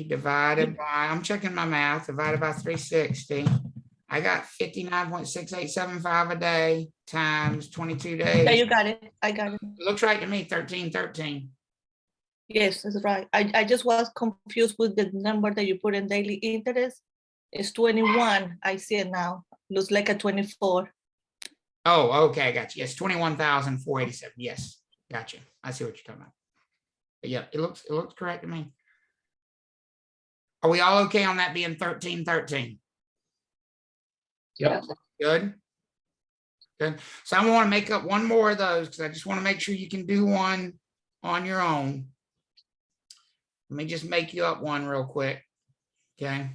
divided by, I'm checking my math, divided by 360. I got 59.6875 a day times 22 Yeah, days. you got it, I got it. Looks right to me, 1313. Yes, that's right. I just was confused with the number that you put in daily interest. It's 21, I see it now. Looks like a 24. Oh, okay, I got you. Yes, 21,487. Yes, got you. I see what you're talking about. But yeah, it looks correct to me. Are we all okay on that being 1313? Yep. Good. Good. So I want to make up one more of those because I just want to make sure you can do one on your own. Let me just make you up one real quick. Okay.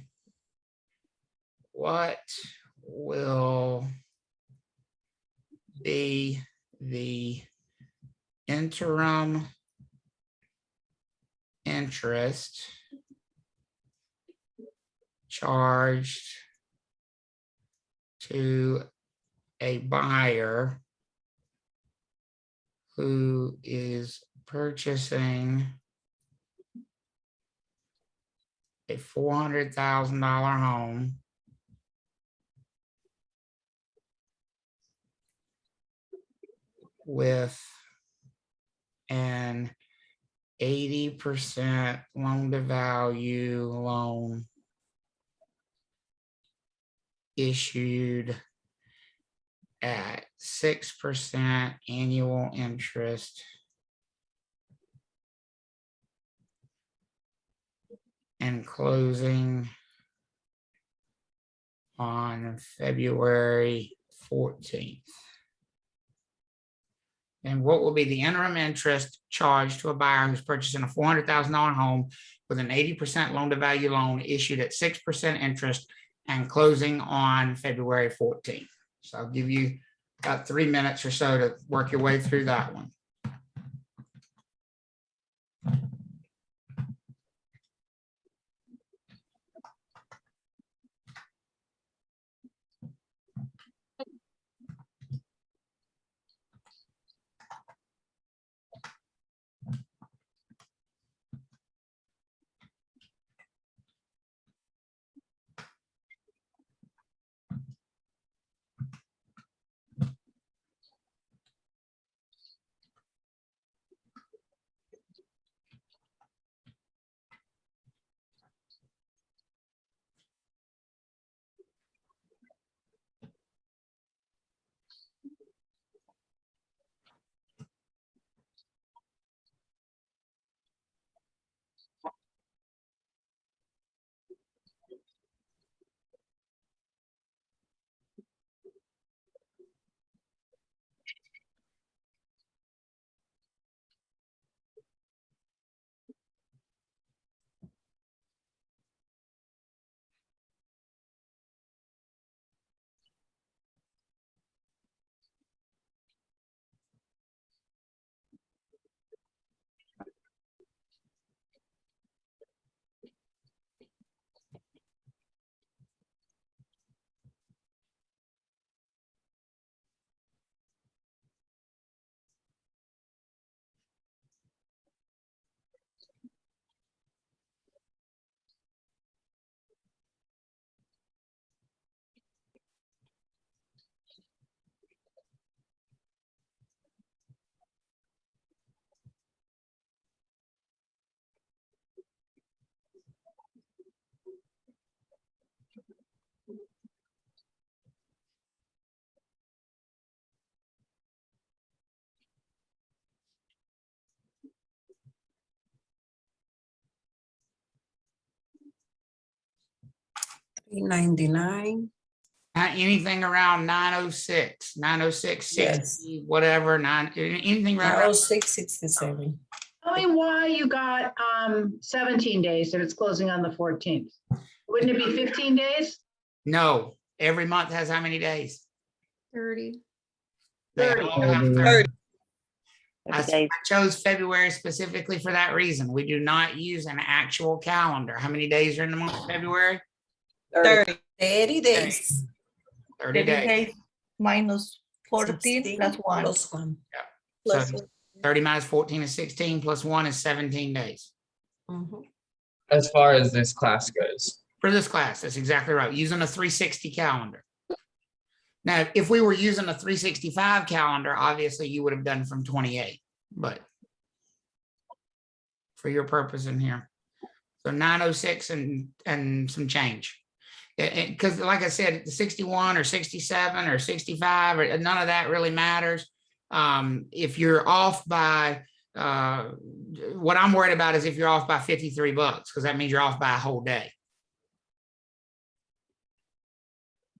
What will be the interim interest charged to a buyer who is purchasing a $400,000 home with an 80% loan to value loan issued at 6% annual interest and closing on February 14th. And what will be the interim interest charged to a buyer who's purchasing a $400,000 home with an 80% loan to value loan issued at 6% interest and closing on February 14th. So I'll give you about 3 minutes or so to work your way through that one. $8.99. Anything around 906, 906, 60, whatever, anything right around. 667. Tell me why you got 17 days if it's closing on the 14th. Wouldn't it be 15 days? No, every month has how many days? 30. They 30. all have 30. I 30 days. chose February specifically for that reason. We do not use an actual calendar. How many days are in the month of February? 30. 30 days. 30 30 days. days minus 14 16 plus 1. plus 1. Plus So 30 minus 14 is 16 plus 1 is 17 days. Mhm. As far as this class goes. For this class, that's exactly right. Using a 360 calendar. Now, if we were using a 365 calendar, obviously you would have done from 28, but for your purpose in here. So 906 and some change. Because like I said, 61 or 67 or 65, or none of that really matters. If you're off by, what I'm worried about is if you're off by $53, because that means you're off by a whole day.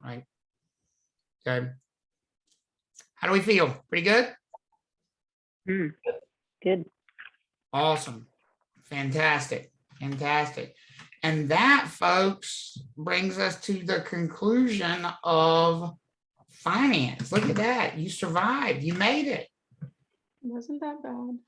Right. Okay. How do we feel? Pretty good? Good. Awesome. Fantastic. Fantastic. And that, folks, brings us to the conclusion of finance. Look at that. You survived. You made it. Wasn't that bad?